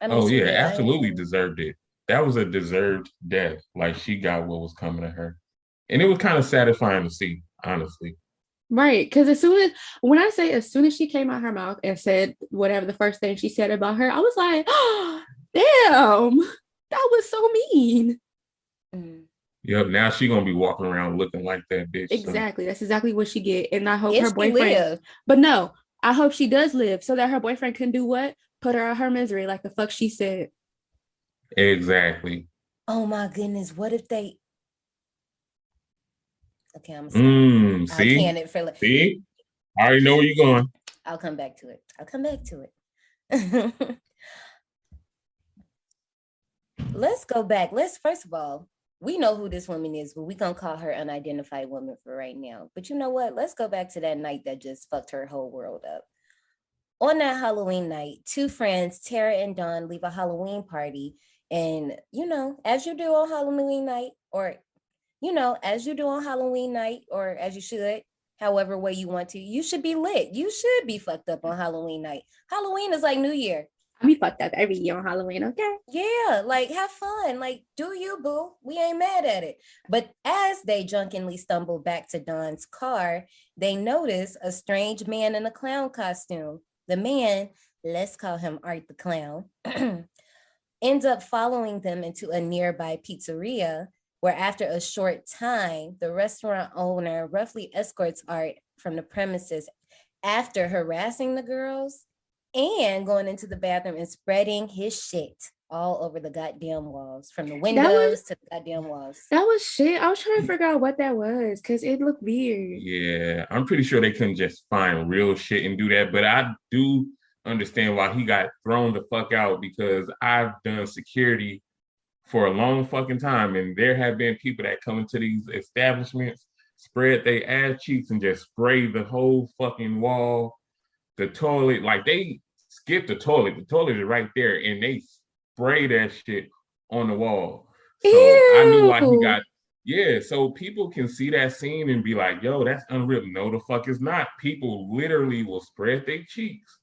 I mean, absolutely deserved it. That was a deserved death. Like, she got what was coming to her. And it was kind of satisfying to see, honestly. Right, because as soon as she came out her mouth and said whatever the first thing she said about her, I was like, oh, damn, that was so mean. Yep, now she gonna be walking around looking like that bitch. Exactly, that's exactly what she get. And I hope if her boyfriend, but no, I hope she does live so that her boyfriend can do what? Put her out her misery like the fuck she said. Exactly. Oh my goodness, what if they... Okay, I'm gonna stop. See? See? I already know where you're going. I'll come back to it. Let's go back. First of all, we know who this woman is, but we gonna call her unidentified woman for right now. But you know what? Let's go back to that night that just fucked her whole world up. On that Halloween night, two friends, Tara and Dawn, leave a Halloween party. And, as you do on Halloween night, or as you should, however way you want to, you should be lit. You should be fucked up on Halloween night. Halloween is like New Year. I be fucked up every year on Halloween, okay? Yeah, like have fun. Like, do you, boo? We ain't mad at it. But as they drunkenly stumble back to Dawn's car, they notice a strange man in a clown costume. The man, let's call him Art the Clown, ends up following them into a nearby pizzeria, where after a short time, the restaurant owner roughly escorts Art from the premises after harassing the girls and going into the bathroom and spreading his shit all over the goddamn walls, from the windows to the goddamn walls. That was shit. I was trying to figure out what that was because it looked weird. Yeah, I'm pretty sure they couldn't just find real shit and do that, but I do understand why he got thrown the fuck out, because I've done security for a long fucking time, and there have been people that come into these establishments, spread their ass cheeks and just spray the whole fucking wall, the toilet. Like, they skip the toilet. The toilet is right there, and they spray that shit on the wall. So I knew why he got... Yeah, so people can see that scene and be like, yo, that's unreal. No, the fuck is not. People literally will spread their cheeks.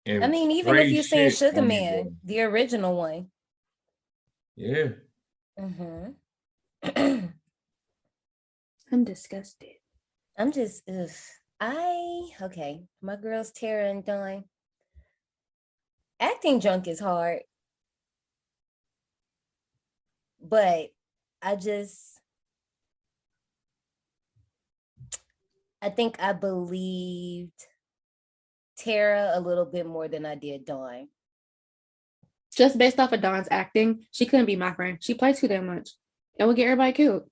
I mean, even if you've seen Sugar Man, the original one. Yeah. Mm-hmm. I'm disgusted. I'm just, okay. My girls, Tara and Dawn. Acting drunk is hard. But I think I believed Tara a little bit more than I did Dawn. Just based off of Dawn's acting, she couldn't be my friend. She played too damn much. It would get everybody killed.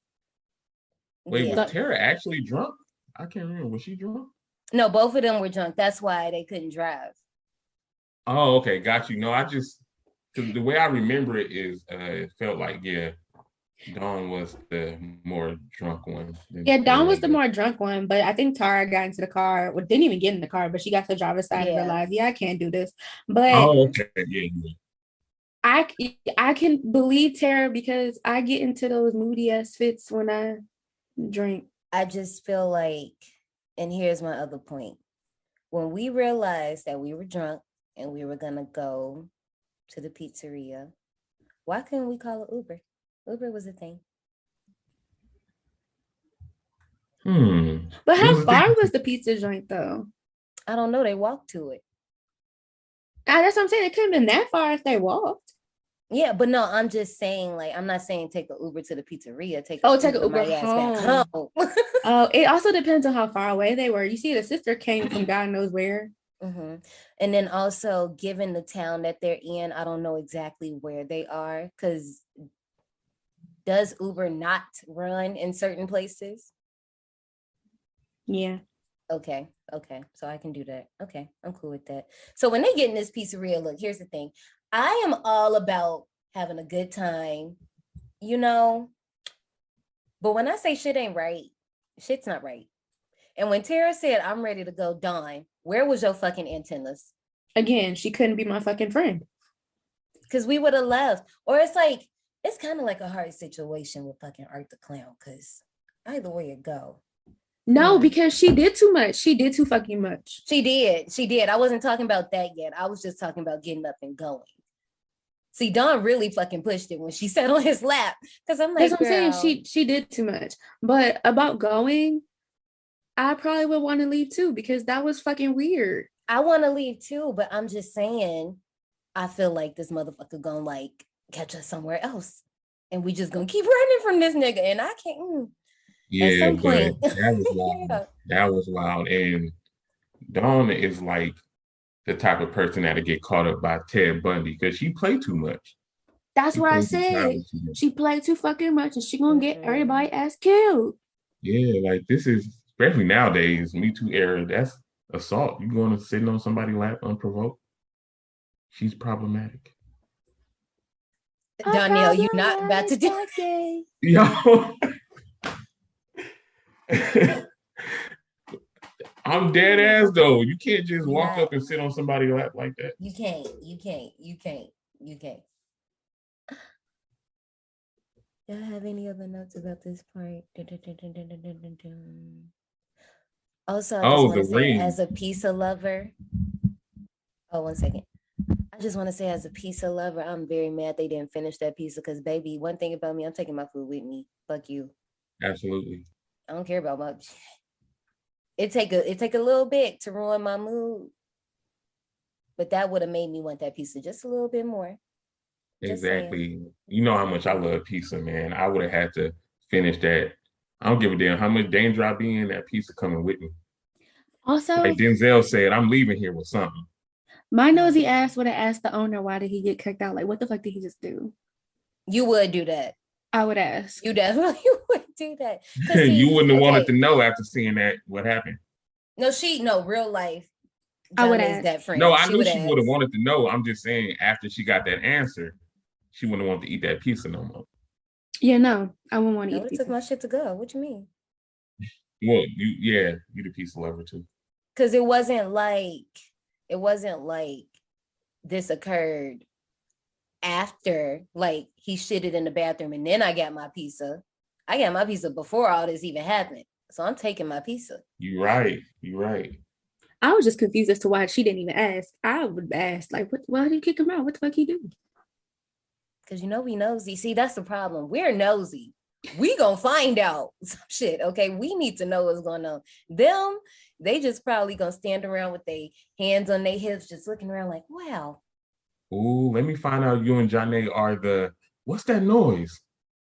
Wait, was Yeah. Tara actually drunk? I can't remember. Was she drunk? No, both of them were drunk. That's why they couldn't drive. Oh, okay, got you. No, I just because the way I remember it is, it felt like Dawn was the more drunk one. Yeah, Dawn was the more drunk one, but I think Tara got into the car. Well, didn't even get in the car, but she got to the driver's side and realized, I can't do this. But oh, okay, yeah. I can believe Tara because I get into those moody ass fits when I drink. I just feel like, and here's my other point. When we realized that we were drunk and we were gonna go to the pizzeria, why couldn't we call an Uber? Uber was a thing. But how far was the pizza joint though? I don't know. They walked to it. That's what I'm saying. It couldn't have been that far if they walked. Yeah, but no, I'm just saying, like, I'm not saying take an Uber to the pizzeria. Take an Uber back home. Oh, it also depends on how far away they were. You see, the sister came from God knows where. Mm-hmm. And then also, given the town that they're in, I don't know exactly where they are. Because does Uber not run in certain places? Yeah. Okay. So I can do that. Okay, I'm cool with that. So when they get in this pizzeria, look, here's the thing. I am all about having a good time, you know. But when I say shit ain't right, shit's not right. And when Tara said, I'm ready to go, Dawn, where was your fucking antennas? Again, she couldn't be my fucking friend. Because we would have left. Or it's like, it's kind of like a hard situation with fucking Art the Clown. Because either way it go. No, because she did too much. She did too fucking much. She did. I wasn't talking about that yet. I was just talking about getting up and going. See, Dawn really fucking pushed it when she sat on his lap. Because I'm like, that's what I'm saying. She did too much. But about going, I probably would want to leave too, because that was fucking weird. I want to leave too, but I'm just saying, I feel like this motherfucker gonna like catch us somewhere else. And we just gonna keep running from this nigga. And I can't. Yeah, at some point. but that was wild. Yeah. That was wild. And Dawn is like the type of person that'll get caught up by Ted Bundy because she played too much. That's what I said. She played too fucking much and she gonna get everybody ass killed. Yeah, like this is, especially nowadays, Me Too era, that's assault. You going to sitting on somebody's lap unprovoked? She's problematic. Danielle, you're not about to do it. Yo. I'm dead ass though. You can't just walk up and sit on somebody's lap like that. You can't. Do I have any other notes about this part? Also, I just want to say, as a pizza lover. Oh, 1 second. I just want to say, as a pizza lover, I'm very mad they didn't finish that pizza because, baby, one thing about me, I'm taking my food with me. Fuck you. Absolutely. I don't care about much. It take a little bit to ruin my mood, but that would have made me want that pizza just a little bit more. Exactly. You know how much I love pizza, man. I would have had to finish that. I don't give a damn how much danger I be in, that pizza coming with me. Also, like Denzel said, I'm leaving here with something. My nosy ass would have asked the owner, why did he get kicked out? Like, what the fuck did he just do? You would do that. I would ask. You definitely would do that. See, you wouldn't have wanted to know after seeing that what happened. No, real life. I would ask. That friend. No, I knew she would have wanted to know. I'm just saying, after she got that answer, she wouldn't want to eat that pizza no more. Yeah, no, I wouldn't want to eat pizza. Took my shit to go. What you mean? Well, you the pizza lover too. Because it wasn't like this occurred after, like, he shitted in the bathroom and then I got my pizza. I got my pizza before all this even happened. So I'm taking my pizza. You're right. I was just confused as to why she didn't even ask. I would ask, like, why did you kick him out? What the fuck he do? Because we nosy. See, that's the problem. We're nosy. We gonna find out some shit, okay? We need to know what's going on. Them, they just probably gonna stand around with their hands on their hips, just looking around like, wow. Ooh, let me find out you and Janae are what's that noise?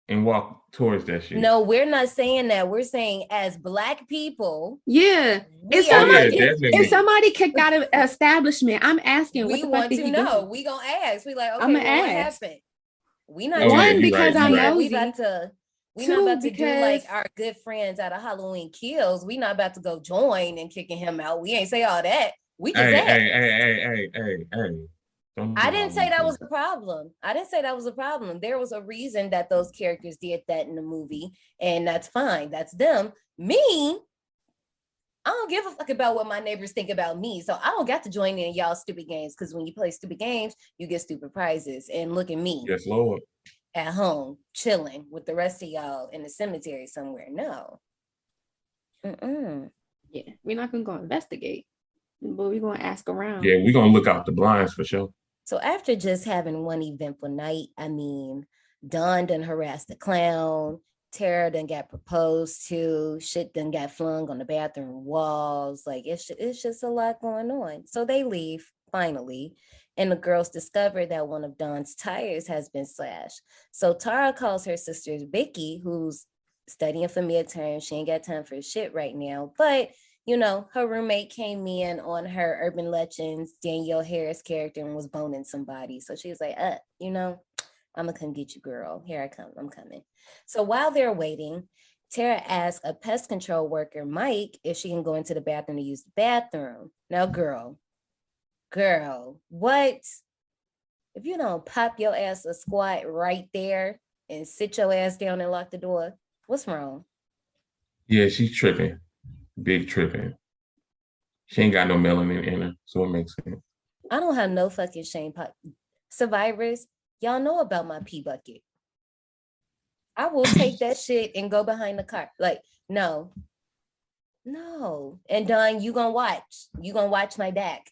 and walk towards that shit. No, we're not saying that. We're saying as Black people, Yeah. we If are somebody, definitely. if somebody kicked out of an establishment, I'm asking, what we the fuck want did to he know. do? We gonna ask. We like, okay, I'ma well, what ask. happened? We not Oh, yeah, One, you because right, I'm you right. we nosy. about to we Two, not about to do like because- our good friends out of Halloween Kills. We not about to go join and kicking him out. We ain't say all that. We just asked. Hey. Don't I do didn't all say these that was things. the problem. I didn't say that was a problem. There was a reason that those characters did that in the movie, and that's fine. That's them. Me, I don't give a fuck about what my neighbors think about me. So I don't got to join in y'all stupid games, because when you play stupid games, you get stupid prizes. And look at me Yes, Lord. at home, chilling with the rest of y'all in the cemetery somewhere. No. Yeah, we're not gonna go investigate, but we're gonna ask around. Yeah, we're gonna look out the blinds for sure. So after just having one eventful night, I mean, Dawn done harassed the clown, Tara done got proposed to, shit done got flung on the bathroom walls. Like it's just a lot going on. So they leave finally, and the girls discover that one of Dawn's tires has been slashed. So Tara calls her sister Vicky, who's studying for midterm. She ain't got time for shit right now, but you know, her roommate came in on her Urban Legends Danielle Harris character and was boning somebody. So she was like, you know, I'm gonna come get you, girl. Here I come. I'm coming. So while they're waiting, Tara asks a pest control worker, Mike, if she can go into the bathroom to use the bathroom. Now, girl, what? If you don't pop your ass a squat right there and sit your ass down and lock the door, what's wrong? Yeah, she's tripping. Big tripping. She ain't got no melanin in her, so it makes sense. I don't have no fucking shame. Survivors, y'all know about my pee bucket. I will take that shit and go behind the car. Like, no. And Dawn, you gonna watch. You gonna watch my back.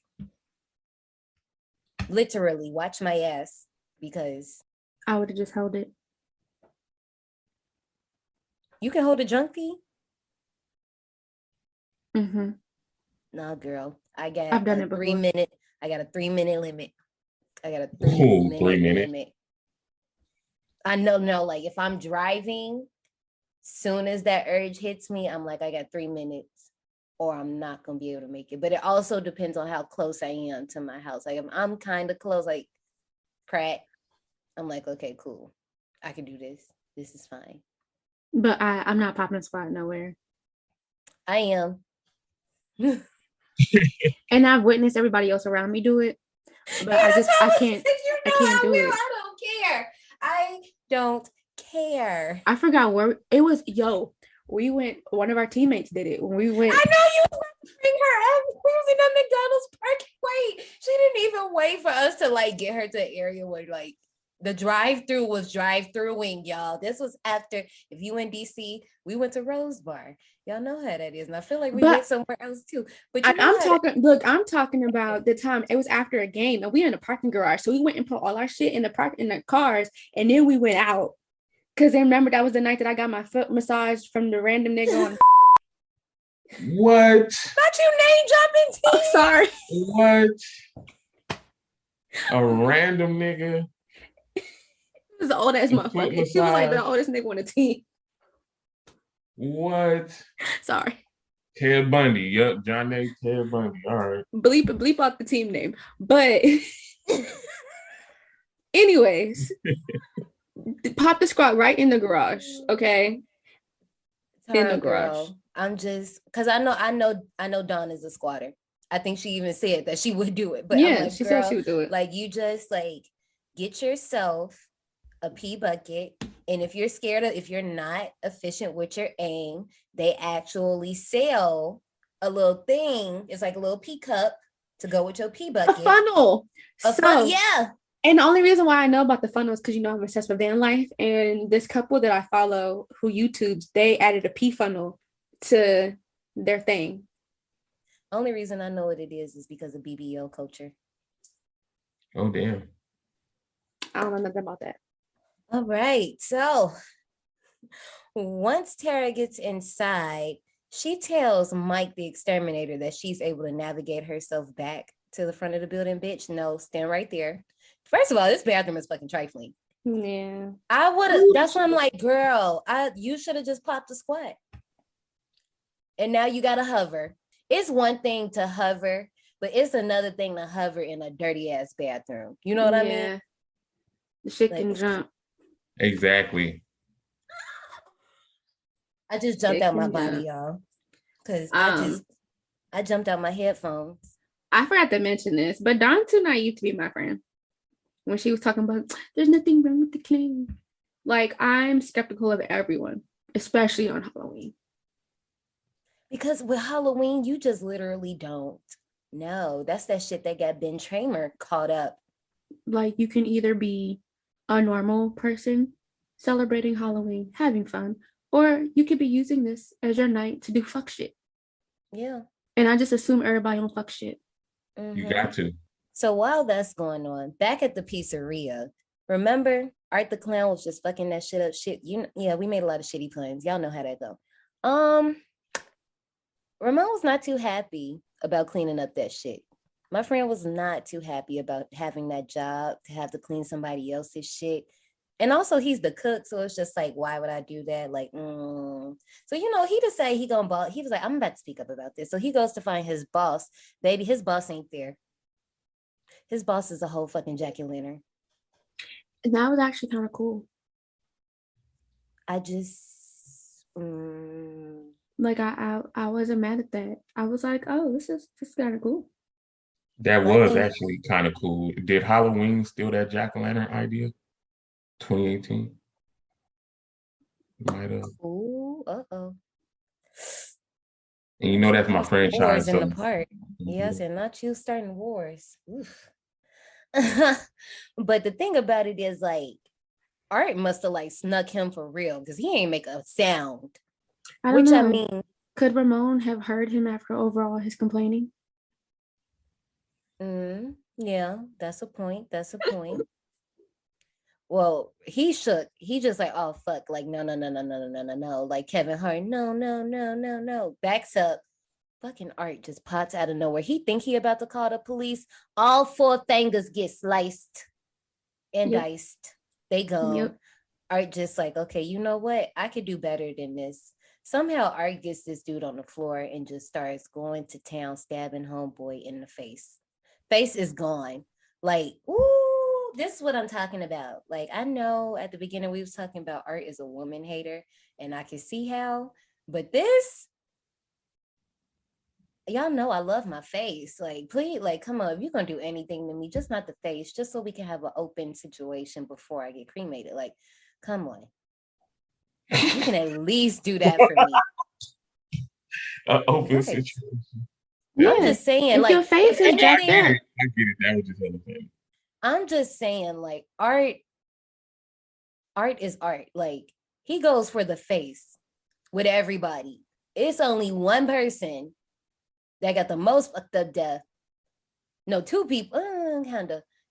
Literally, watch my ass, because I would have just held it. you can hold a drunk pee. Mm-hmm. No, girl. I got I've done a it before. 3 minute. I got a 3 minute limit. I got a Ooh, 3 3 minute minute. limit. I know, like if I'm driving, soon as that urge hits me, I'm like, I got 3 minutes, or I'm not gonna be able to make it. But it also depends on how close I am to my house. Like I'm kind of close, like Pratt. I'm like, okay, cool. I can do this. This is fine. But I'm not popping a squat nowhere. I am. And I've witnessed everybody else around me do it. But I can't do it. I don't care. I don't care. I forgot where it was. We went, one of our teammates did it when we went. I know you were bring her up. We was in the McDonald's parking. Wait, she didn't even wait for us to like get her to the area where like the drive-through was drive-throughing, y'all. This was after, if you in DC, we went to Rose Bar. Y'all know how that is. And I feel like we went somewhere else too. But I'm talking about the time it was after a game and we were in a parking garage. So we went and put all our shit in the cars, and then we went out. Cause I remember that was the night that I got my foot massage from the random nigga on. What? Not you name jumping, T. Oh, sorry. What? A random nigga? He was the old ass motherfucker. He was like the oldest nigga on the team. What? Sorry. Ted Bundy. Yep, John A. Ted Bundy. All right. Bleep out the team name. But anyways, pop the squat right in the garage, okay? In the garage. Girl, I'm just because I know Dawn is a squatter. I think she even said that she would do it. But yeah, I'm like, she girl, said she would do it. like you just like get yourself a pee bucket. And if you're not efficient with your aim, they actually sell a little thing. It's like a little pee cup to go with your pee bucket. A funnel. Yeah. And the only reason why I know about the funnel is because, I'm obsessed with van life. And this couple that I follow who YouTubes, they added a pee funnel to their thing. Only reason I know what it is because of BBL culture. Oh, damn. I don't know nothing about that. All right. So once Tara gets inside, she tells Mike the exterminator that she's able to navigate herself back to the front of the building. Bitch, no, stand right there. First of all, this bathroom is fucking trifling. Yeah. I would have. That's why I'm like, girl, you should have just popped the squat. And now you gotta hover. It's one thing to hover, but it's another thing to hover in a dirty ass bathroom. You know what I mean? The shit Like, can jump. Exactly. I just jumped It out my can body, jump. y'all. Cause Um, I jumped out my headphones. I forgot to mention this, but Dawn too naive to be my friend. When she was talking about there's nothing wrong with the clan. Like, I'm skeptical of everyone, especially on Halloween. Because with Halloween, you just literally don't know. That's that shit that got Ben Tramer caught up. Like, you can either be a normal person celebrating Halloween, having fun, or you could be using this as your night to do fuck shit. Yeah. And I just assume everybody don't fuck shit. You got to. So while that's going on, back at the pizzeria, remember Art the Clown was just fucking that shit up. We made a lot of shitty plans. Y'all know how that go. Ramon was not too happy about cleaning up that shit. My friend was not too happy about having that job to have to clean somebody else's shit. And also he's the cook, so it's just like, why would I do that? Like, So, he decided he was like, I'm about to speak up about this. So he goes to find his boss. Baby, his boss ain't there. His boss is a whole fucking jack-o'-lantern. And that was actually kind of cool. I just like I wasn't mad at that. I was like, oh, this is kind of cool. That was actually kind of cool. Did Halloween steal that jack-o'-lantern idea? 2018? Might have. Ooh, uh-oh. And that's my franchise. Wars in the park. Yes, and not you starting wars. Oof. But the thing about it is, like, Art must have like snuck him for real because he ain't make a sound. I don't know. I mean, could Ramon have heard him after overall his complaining? Yeah, that's a point. Well, he shook. He just like, oh fuck, like no. Like Kevin Hart, no. Backs up. Fucking Art just pops out of nowhere. He think he about to call the police. All 4 fingers get sliced and diced. They go. Yep. Art just like, okay, you know what? I could do better than this. Somehow Art gets this dude on the floor and just starts going to town, stabbing homeboy in the face. Face is gone. Like, ooh, this is what I'm talking about. Like, I know at the beginning we was talking about Art is a woman hater, and I can see how, but this, y'all know I love my face. Like, please, like, come on, if you're gonna do anything to me, just not the face, just so we can have an open situation before I get cremated. Like, come on. You can at least do that for me. An open situation. Yeah. I'm just saying, if like, your face is jacked up. I get it. That was just hella funny. I'm just saying, like, art is art. Like, he goes for the face with everybody. It's only one person that got the most fucked up death. No, 2 people,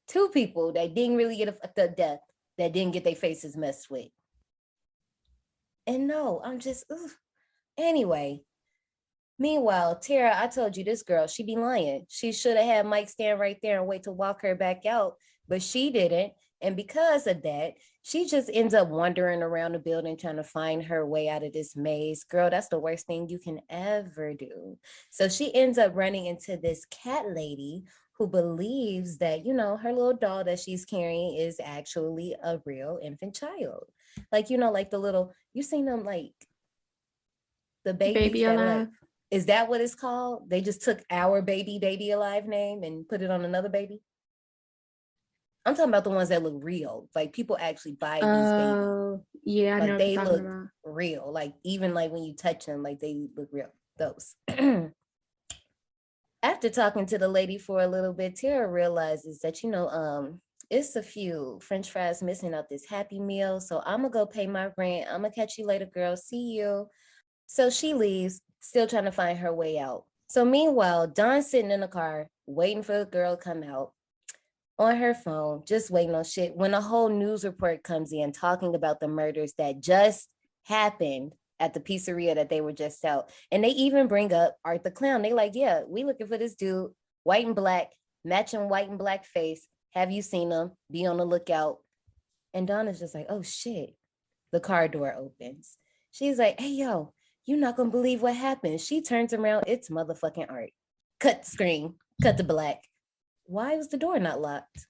two people that didn't really get a fucked up death that didn't get their faces messed with. And no, I'm just, anyway. Meanwhile, Tara, I told you this girl, she be lying. She should have had Mike stand right there and wait to walk her back out, but she didn't. And because of that, she just ends up wandering around the building trying to find her way out of this maze. Girl, that's the worst thing you can ever do. So she ends up running into this cat lady who believes that, her little doll that she's carrying is actually a real infant child. Like, like the little, you seen them, like the baby alive. Like, is that what it's called? They just took our baby alive name and put it on another baby. I'm talking about the ones that look real. Like, people actually buy these babies. Yeah, I know. Like, they look real. Like, even like when you touch them, like they look real. Those. After talking to the lady for a little bit, Tara realizes that, it's a few French fries missing out this Happy Meal. So I'm gonna go pay my rent. I'm gonna catch you later, girl. See you. So she leaves, still trying to find her way out. So meanwhile, Dawn's sitting in the car, waiting for the girl to come out on her phone, just waiting on shit. When a whole news report comes in talking about the murders that just happened at the pizzeria that they were just out. And they even bring up Art the Clown. They like, yeah, we looking for this dude, white and black, matching white and black face. Have you seen him? Be on the lookout. And Donna's just like, oh shit. The car door opens. She's like, hey, yo, you're not going to believe what happened. She turns around. It's motherfucking Art. Cut the screen. Cut to black. Why was the door not locked?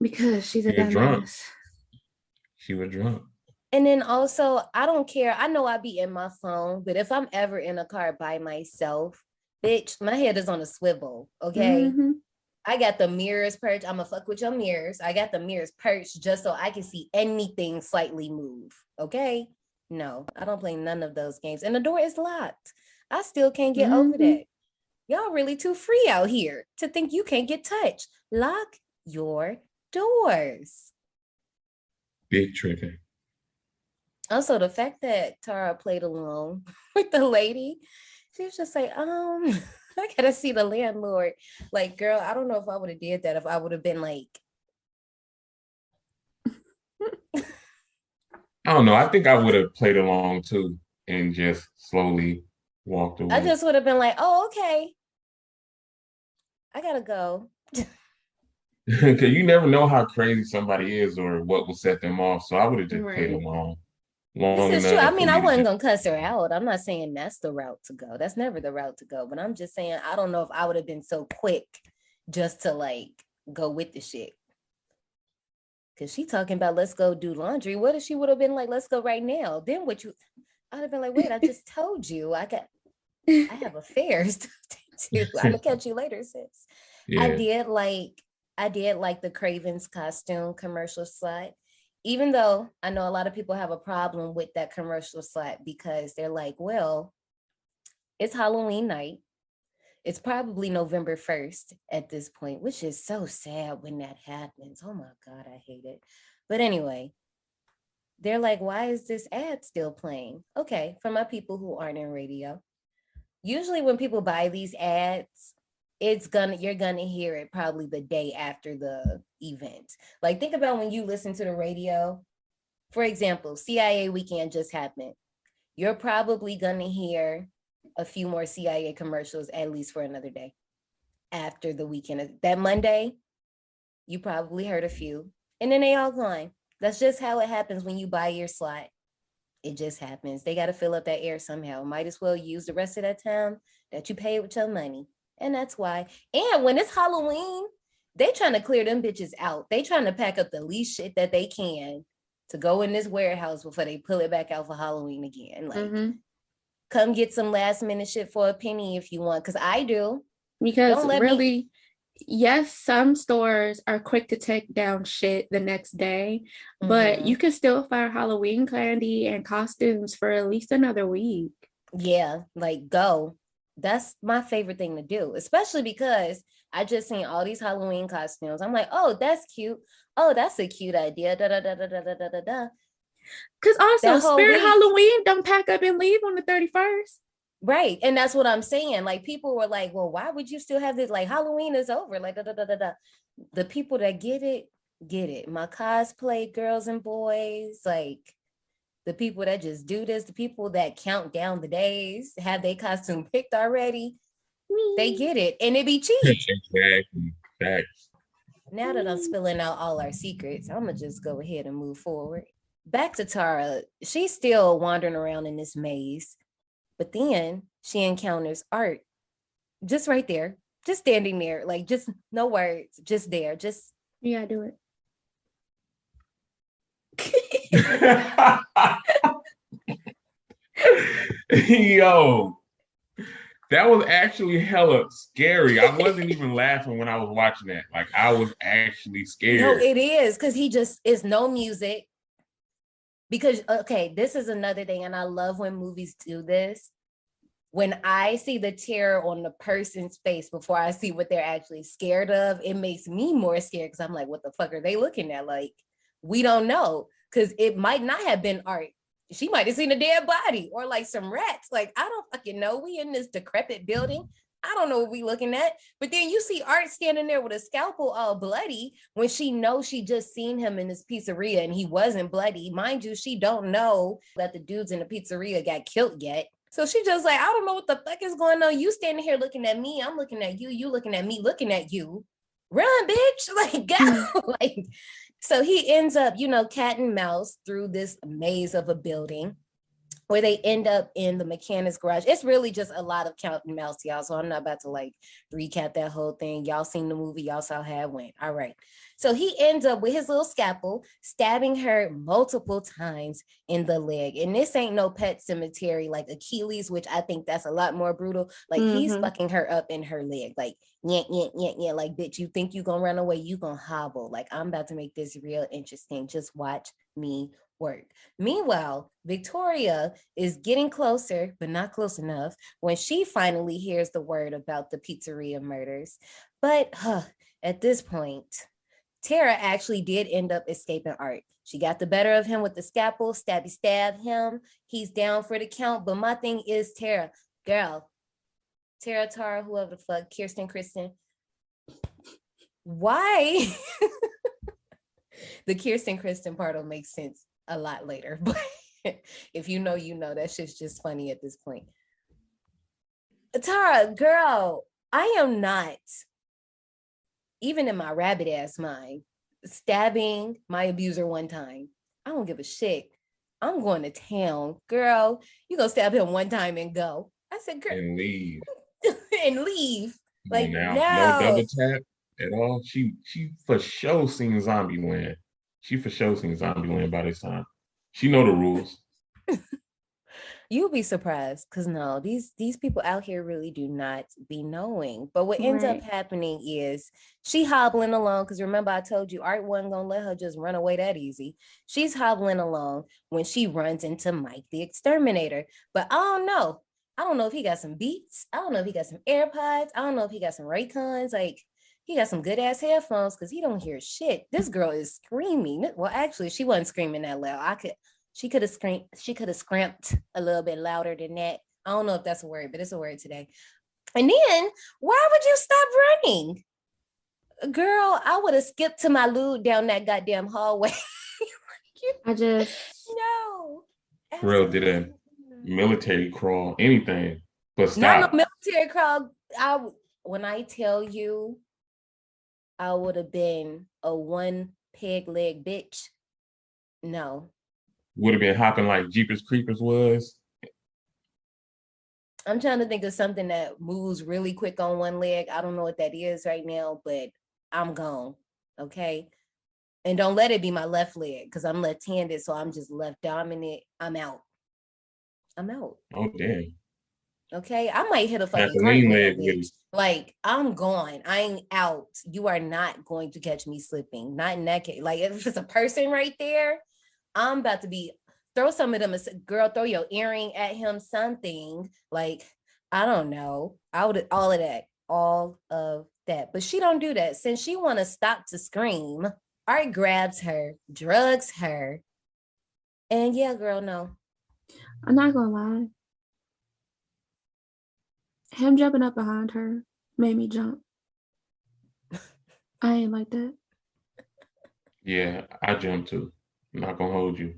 Because she's a She was drunk. dumbass. She was drunk. And then also, I don't care. I know I be in my phone, but if I'm ever in a car by myself, bitch, my head is on a swivel, okay? Mhm. I got the mirrors perched. I'm gonna fuck with your mirrors. I got the mirrors perched just so I can see anything slightly move, okay? No, I don't play none of those games. And the door is locked. I still can't get over that. Y'all really too free out here to think you can't get touched. Lock your doors. Big tripping. Also, the fact that Tara played along with the lady, she was just like, I gotta see the landlord. Like, girl, I don't know if I would have did that if I would have been like. I don't know. I think I would have played along too and just slowly walked away. I just would have been like, oh, okay. I gotta go. Because you never know how crazy somebody is or what will set them off. So I would have just played along. This is true. I mean, I wasn't gonna cuss her out. I'm not saying that's the route to go. That's never the route to go. But I'm just saying, I don't know if I would have been so quick just to like go with the shit. Cause she talking about let's go do laundry. What if she would have been like, let's go right now? Then what you? I'd have been like, wait, I just told you I have affairs to do. I'm gonna catch you later, sis. Yeah. I did like the Craven's costume commercial slot. Even though I know a lot of people have a problem with that commercial slot because they're like, well, it's Halloween night. It's probably November 1st at this point, which is so sad when that happens. Oh my God, I hate it. But anyway, they're like, why is this ad still playing? Okay, for my people who aren't in radio. Usually when people buy these ads, you're gonna hear it probably the day after the event. Like, think about when you listen to the radio. For example, CIA weekend just happened. You're probably gonna hear a few more CIA commercials at least for another day after the weekend. That Monday, you probably heard a few, and then they all gone. That's just how it happens when you buy your slot. It just happens. They got to fill up that air somehow. Might as well use the rest of that time that you paid with your money. And that's why. And when it's Halloween, they trying to clear them bitches out. They trying to pack up the least shit that they can to go in this warehouse before they pull it back out for Halloween again. Like, come get some last minute shit for a penny if you want, because I do. Because really, yes, some stores are quick to take down shit the next day, but you can still find Halloween candy and costumes for at least another week. Yeah, like go. That's my favorite thing to do, especially because I just seen all these Halloween costumes. I'm like, oh, that's cute. Oh, that's a cute idea. Da da da da da da da da. Because also, Spirit Halloween don't pack up and leave on the 31st. Right. And that's what I'm saying. Like, people were like, well, why would you still have this? Like, Halloween is over. Like, da da da da da. The people that get it. My cosplay girls and boys, like, the people that just do this, the people that count down the days, have their costume picked already, they get it. And it be cheap. Exactly. Thanks. Now that I'm spilling out all our secrets, I'm going to just go ahead and move forward. Back to Tara. She's still wandering around in this maze. But then she encounters Art. Just right there. Just standing there. Like, just no words. Just there. Just. Yeah, do it. Yo, that was actually hella scary. I wasn't even laughing when I was watching that. Like, I was actually scared. No, it is, because he just is no music. Because, okay, this is another thing, and I love when movies do this. When I see the terror on the person's face before I see what they're actually scared of, it makes me more scared, because I'm like, what the fuck are they looking at? Like, we don't know, because it might not have been Art. She might have seen a dead body or like some rats. Like, I don't fucking know. We in this decrepit building. I don't know what we looking at. But then you see Art standing there with a scalpel all bloody when she knows she just seen him in this pizzeria and he wasn't bloody. Mind you, she don't know that the dudes in the pizzeria got killed yet. So she just like, I don't know what the fuck is going on. You standing here looking at me. I'm looking at you. You looking at me, looking at you. Run, bitch. Like, go. Like, So he ends up, cat and mouse through this maze of a building where they end up in the mechanic's garage. It's really just a lot of cat and mouse, y'all. So I'm not about to like recap that whole thing. Y'all seen the movie, y'all saw how it went. All right. So he ends up with his little scalpel, stabbing her multiple times in the leg. And this ain't no Pet Cemetery like Achilles, which I think that's a lot more brutal. Like he's fucking her up in her leg. Like, yeah. Like, bitch, you think you gonna run away? You gonna hobble. Like, I'm about to make this real interesting. Just watch me work. Meanwhile, Victoria is getting closer, but not close enough when she finally hears the word about the pizzeria murders. But at this point, Tara actually did end up escaping Art. She got the better of him with the scalpel, stab him. He's down for the count. But my thing is, Tara, girl, Tara, whoever the fuck, Kristen, why? The Kristen part will make sense a lot later, but if you know, that shit's just funny at this point. Tara, girl, I am not, even in my rabbit ass mind, stabbing my abuser one time. I don't give a shit. I'm going to town, girl. You gonna stab him one time and go. I said, girl, and leave. and leave. Like, now, no double tap at all. She for sure seen Zombieland. She for sure seen Zombieland by this time. She know the rules. You'll be surprised, because no, these people out here really do not be knowing. But what ends up happening is she hobbling along, because remember I told you Art wasn't gonna let her just run away that easy. She's hobbling along when she runs into Mike the Exterminator. But I don't know if he got some Beats. I don't know if he got some AirPods. I don't know if he got some Raycons. Like, he got some good ass headphones, because he don't hear shit. This girl is screaming. Well, actually, she wasn't screaming that loud. She could have screamed. She could have scramped a little bit louder than that. I don't know if that's a word, but it's a word today. And then, why would you stop running? Girl, I would have skipped to my loo down that goddamn hallway. No. Girl did a military crawl, anything, but stop. Not no military crawl. When I tell you, I would have been a one peg leg bitch. No. Would have been hopping like Jeepers Creepers was. I'm trying to think of something that moves really quick on one leg. I don't know what that is right now, but I'm gone. Okay. And don't let it be my left leg, because I'm left-handed, so I'm just left dominant. I'm out. Oh, damn. Okay. I might hit a fucking cartwheel, bitch. With Like, I'm gone. I ain't out. You are not going to catch me slipping. Not in that case. Like, if it's a person right there, I'm about to be, throw some of them, girl, throw your earring at him, something. Like, I don't know. I would, all of that. But she don't do that. Since she want to stop to scream, Art grabs her, drugs her. And yeah, girl, no. I'm not gonna lie. Him jumping up behind her made me jump. I ain't like that. Yeah, I jumped too. I'm not gonna hold you.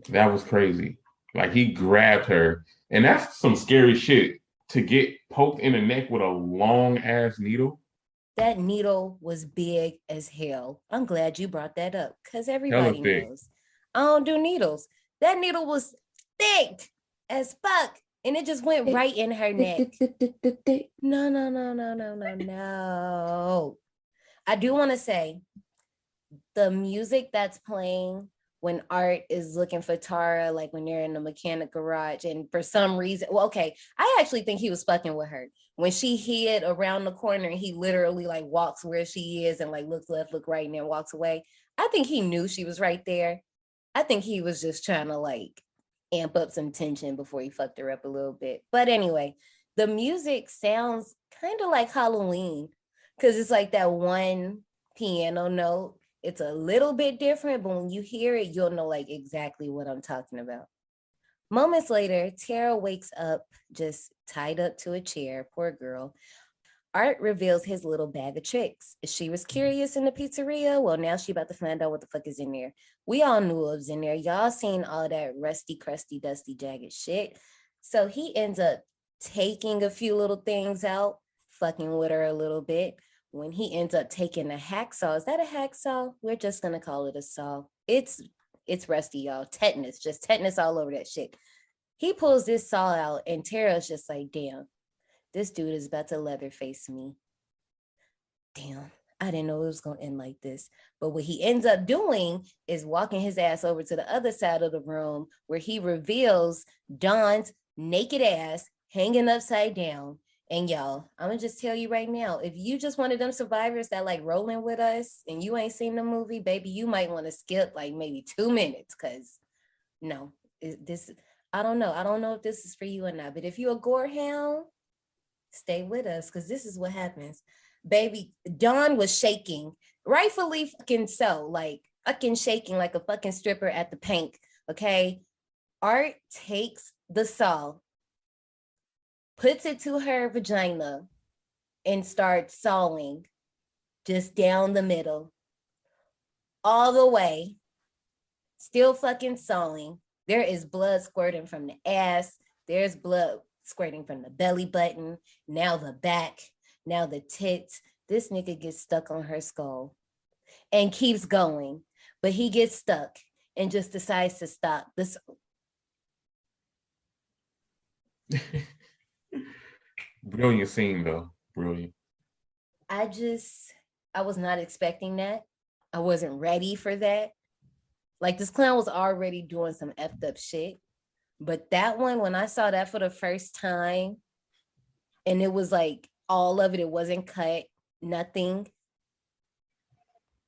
That was crazy. Like, he grabbed her, and that's some scary shit, to get poked in the neck with a long ass needle. That needle was big as hell. I'm glad you brought that up, because everybody knows I don't do needles. That needle was thick as fuck, and it just went right in her neck. No. I do want to say, the music that's playing when Art is looking for Tara, like when they're in the mechanic garage, and for some reason, well, okay, I actually think he was fucking with her. When she hid around the corner and he literally like walks where she is and like looks left, look right, and then walks away. I think he knew she was right there. I think he was just trying to like amp up some tension before he fucked her up a little bit. But anyway, the music sounds kind of like Halloween, because it's like that one piano note. It's a little bit different, but when you hear it, you'll know like exactly what I'm talking about. Moments later, Tara wakes up just tied up to a chair. Poor girl. Art reveals his little bag of tricks. She was curious in the pizzeria. Well, now she about to find out what the fuck is in there. We all knew it was in there. Y'all seen all that rusty, crusty, dusty, jagged shit. So he ends up taking a few little things out, fucking with her a little bit. when he ends up taking a hacksaw. Is that a hacksaw? We're just gonna call it a saw. It's rusty, y'all. Tetanus, just tetanus all over that shit. He pulls this saw out, and Tara's just like, damn, this dude is about to Leatherface me. Damn, I didn't know it was gonna end like this. But what he ends up doing is walking his ass over to the other side of the room where he reveals Dawn's naked ass hanging upside down. And y'all, I'm gonna just tell you right now, if you just one of them survivors that like rolling with us and you ain't seen the movie, baby, you might want to skip like maybe 2 minutes, because no, this, I don't know. I don't know if this is for you or not, but if you're a gore hound, stay with us, because this is what happens. Baby, Dawn was shaking, rightfully fucking so, like fucking shaking like a fucking stripper at the Pink, okay? Art takes the saw, puts it to her vagina, and starts sawing just down the middle, all the way, still fucking sawing. There is blood squirting from the ass. There's blood squirting from the belly button, now the back, now the tits. This nigga gets stuck on her skull and keeps going, but he gets stuck and just decides to stop. This Brilliant scene though. Brilliant. I was not expecting that. I wasn't ready for that. Like, this clown was already doing some effed up shit. But that one, when I saw that for the first time, and it was like all of it, it wasn't cut, nothing.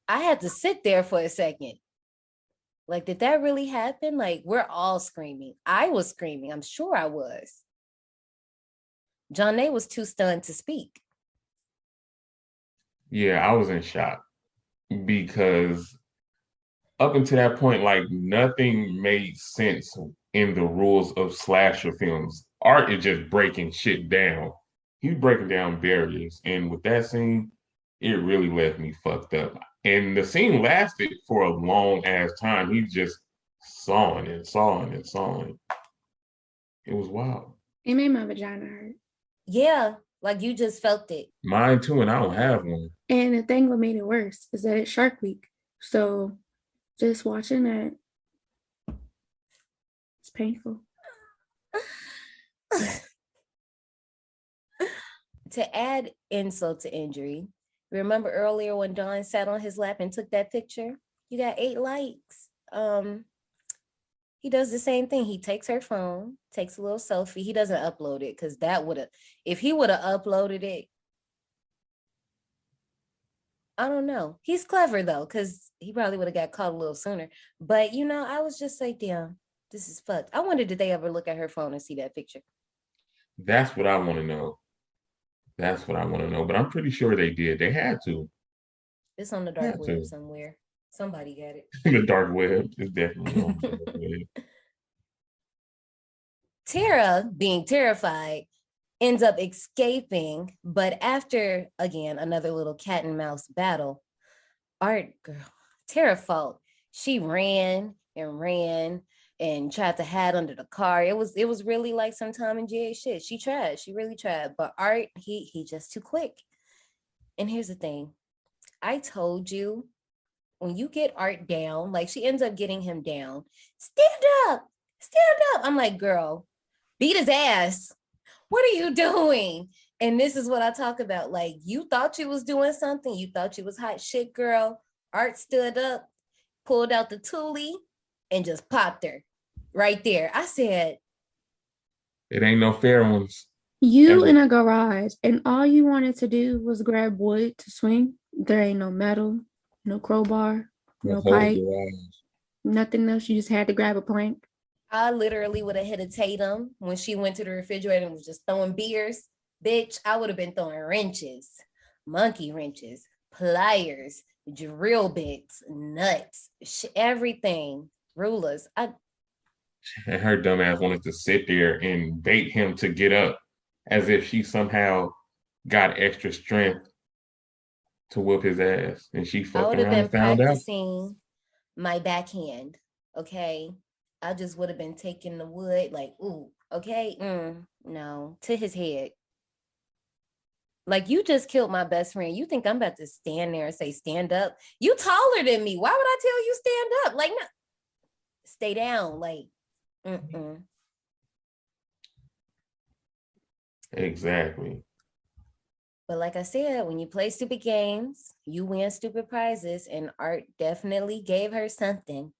I had to sit there for a second. Like, did that really happen? Like, we're all screaming. I was screaming. I'm sure I was. John A was too stunned to speak. Yeah, I was in shock because up until that point, like nothing made sense in the rules of slasher films. Art is just breaking shit down. He's breaking down barriers. And with that scene, it really left me fucked up. And the scene lasted for a long ass time. He just sawing and sawing and sawing. It was wild. It made my vagina hurt. Yeah, like you just felt it. Mine too, and I don't have one. And the thing what made it worse is that it's Shark Week. So just watching that, it's painful. To add insult to injury, remember earlier when Dawn sat on his lap and took that picture? You got 8 likes. He does the same thing. He takes her phone, takes a little selfie. He doesn't upload it, because that would have, if he would have uploaded it, I don't know. He's clever though, because he probably would have got caught a little sooner. But you know, I was just like, damn, this is fucked. I wonder, did they ever look at her phone and see that picture? That's what I want to know. That's what I want to know. But I'm pretty sure they did. They had to. It's on the dark web somewhere. Somebody got it. The dark web is definitely on the dark web. Tara, being terrified, ends up escaping, but after, again, another little cat and mouse battle, Tara fought. She ran and tried to hide under the car. It was really like some Tom and Jerry shit. She really tried, but Art, he just too quick. And here's the thing, I told you, when you get Art down, like she ends up getting him down, stand up. I'm like, girl, beat his ass. What are you doing? And this is what I talk about. Like, you thought you was doing something. You thought you was hot shit, girl. Art stood up, pulled out the toolie, and just popped her right there. I said, it ain't no fair ones. You in a garage, and all you wanted to do was grab wood to swing. There ain't no metal, no crowbar, no pipe, nothing else. You just had to grab a plank. I literally would have hit a Tatum when she went to the refrigerator and was just throwing beers. Bitch, I would have been throwing wrenches, monkey wrenches, pliers, drill bits, nuts, everything, rulers. And her dumb ass wanted to sit there and bait him to get up as if she somehow got extra strength to whoop his ass. And she fucked around and found out. Practicing my backhand, okay? I just would have been taking the wood like, ooh, okay, no, to his head. Like, you just killed my best friend. You think I'm about to stand there and say, stand up? You taller than me. Why would I tell you stand up? Like, no, stay down. Like, mm-mm. Exactly. But like I said, when you play stupid games, you win stupid prizes. And Art definitely gave her something.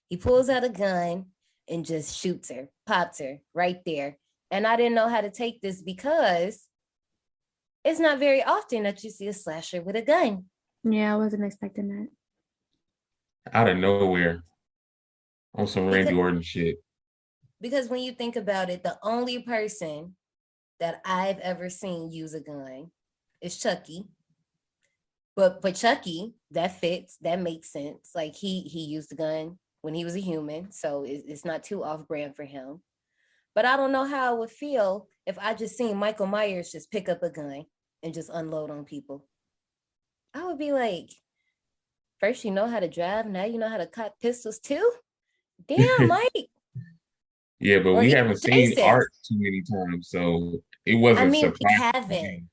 He pulls out a gun and just shoots her, pops her right there. And I didn't know how to take this because it's not very often that you see a slasher with a gun. Yeah, I wasn't expecting that. Out of nowhere on some Randy Because, Orton shit. because when you think about it, the only person that I've ever seen use a gun is Chucky. But for Chucky, that fits, that makes sense. Like he used a gun when he was a human, so it's not too off brand for him. But I don't know how I would feel if I just seen Michael Myers just pick up a gun and just unload on people. I would be like, first you know how to drive, now you know how to cock pistols too? Damn, Mike. Yeah, but Or we even haven't seen Jason. Art too many times, so it I wasn't mean, surprising.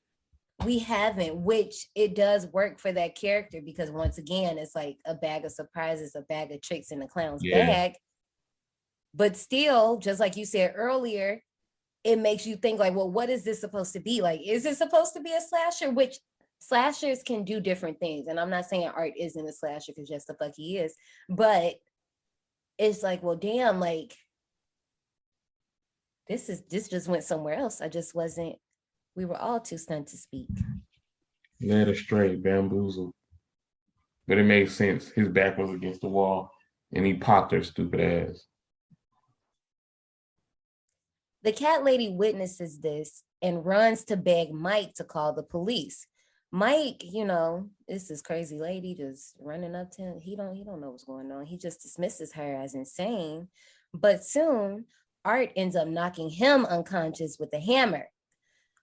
we haven't, which it does work for that character because once again, it's like a bag of surprises, a bag of tricks in the clown's Yeah. bag. But still, just like you said earlier, it makes you think like, well, what is this supposed to be? Like, is it supposed to be a slasher? Which slashers can do different things. And I'm not saying Art isn't a slasher because yes, the fuck he is. But it's like, well, damn, like, this just went somewhere else. I just wasn't, we were all too stunned to speak. Led astray, bamboozled. But it made sense. His back was against the wall and he popped her stupid ass. The cat lady witnesses this and runs to beg Mike to call the police. Mike, you know, this is crazy lady just running up to him. He don't know what's going on. He just dismisses her as insane. But soon, Art ends up knocking him unconscious with a hammer.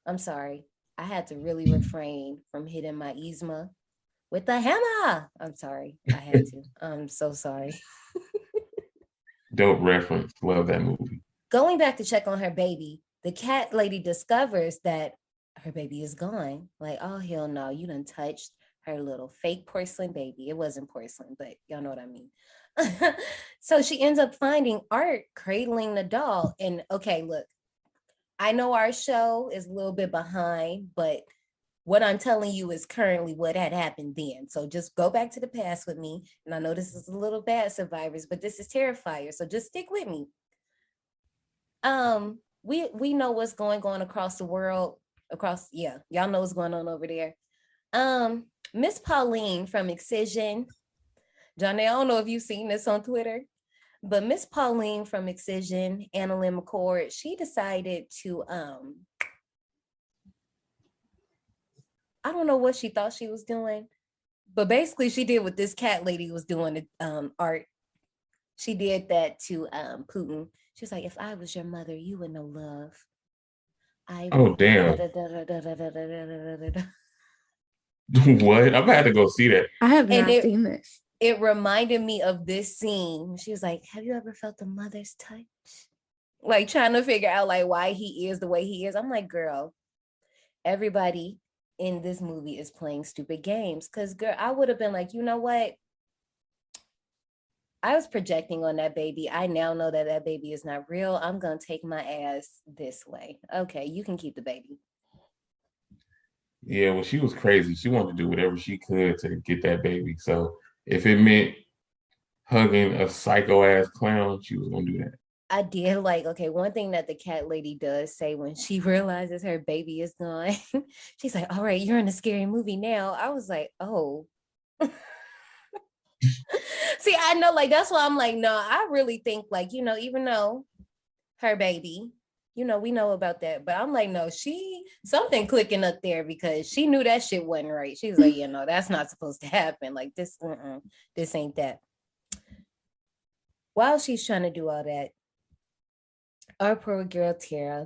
I'm sorry. I had to really refrain from hitting my Yzma with the hammer. I'm sorry. I had to. I'm so sorry. Dope reference. Love that movie. Going back to check on her baby, the cat lady discovers that her baby is gone. Like, oh, hell no, you done touched her little fake porcelain baby. It wasn't porcelain, but y'all know what I mean. So she ends up finding Art cradling the doll. And okay, look, I know our show is a little bit behind, but what I'm telling you is currently what had happened then. So just go back to the past with me. And I know this is a little bad, Survivors, but this is Terrifier. So just stick with me. We know what's going on across the world, y'all know what's going on over there. Miss Pauline from Excision, Johnny, I don't know if you've seen this on Twitter, but Miss Pauline from Excision, Annalyn McCord, she decided to I don't know what she thought she was doing, but basically she did what this cat lady was doing to Art. She did that to Putin. She was like, if I was your mother, you would know love. Oh, damn. What? I'm about to go see that. I have not seen this. It reminded me of this scene. She was like, have you ever felt a mother's touch? Like trying to figure out like why he is the way he is. I'm like, girl, everybody in this movie is playing stupid games. Cause girl, I would have been like, you know what? I was projecting on that baby. I now know that that baby is not real. I'm going to take my ass this way. Okay, you can keep the baby. Yeah, well, she was crazy. She wanted to do whatever she could to get that baby. So if it meant hugging a psycho ass clown, she was going to do that. I did like, okay, one thing that the cat lady does say when she realizes her baby is gone, she's like, all right, you're in a scary movie now. I was like, oh. See, I know, like, that's why I'm like, no, I really think, like, you know, even though her baby, you know, we know about that, but I'm like, no, something clicking up there because she knew that shit wasn't right. She was like, yeah, no, that's not supposed to happen. Like, this ain't that. While she's trying to do all that, our poor girl, Tara,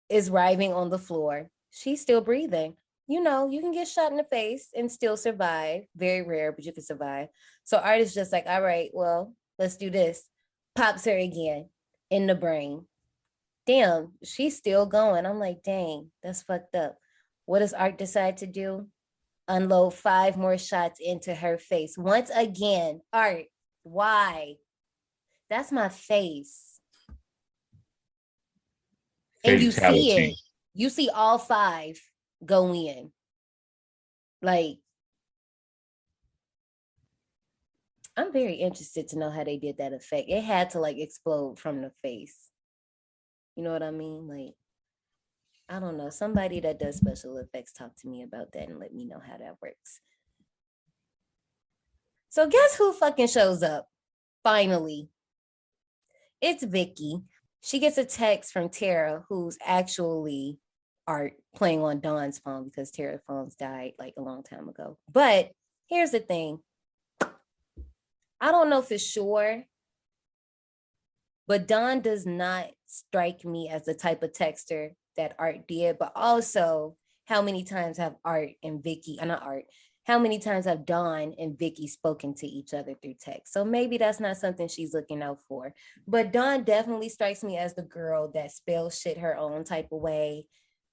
is writhing on the floor. She's still breathing. You know, you can get shot in the face and still survive. Very rare, but you can survive. So Art is just like, all right, well, let's do this. Pops her again in the brain. Damn, she's still going. I'm like, dang, that's fucked up. What does Art decide to do? Unload 5 more shots into her face. Once again, Art, why? That's my face. And you see it. Fatality. You see all 5 go in. Like, I'm very interested to know how they did that effect. It had to like explode from the face. You know what I mean? Like, I don't know. Somebody that does special effects, talk to me about that and let me know how that works. So guess who fucking shows up? Finally. It's Vicky. She gets a text from Tara, who's actually Art, playing on Dawn's phone because Tara's phones died like a long time ago. But here's the thing. I don't know for sure, but Dawn does not strike me as the type of texter that Art did, but also how many times have Art and Vicky, not Art, how many times have Dawn and Vicky spoken to each other through text? So maybe that's not something she's looking out for. But Dawn definitely strikes me as the girl that spells shit her own type of way,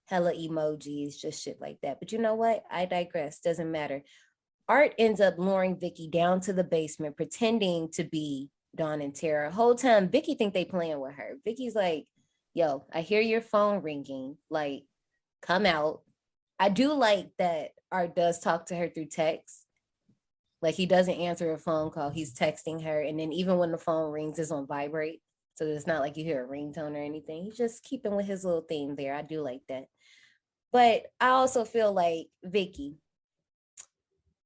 hella emojis, just shit like that. But you know what? I digress. Doesn't matter. Art ends up luring Vicky down to the basement, pretending to be Dawn and Tara. Whole time, Vicky think they playing with her. Vicky's like, yo, I hear your phone ringing. Like, come out. I do like that Art does talk to her through text. Like, he doesn't answer a phone call. He's texting her. And then even when the phone rings, it's on vibrate. So it's not like you hear a ringtone or anything. He's just keeping with his little theme there. I do like that. But I also feel like, Vicky,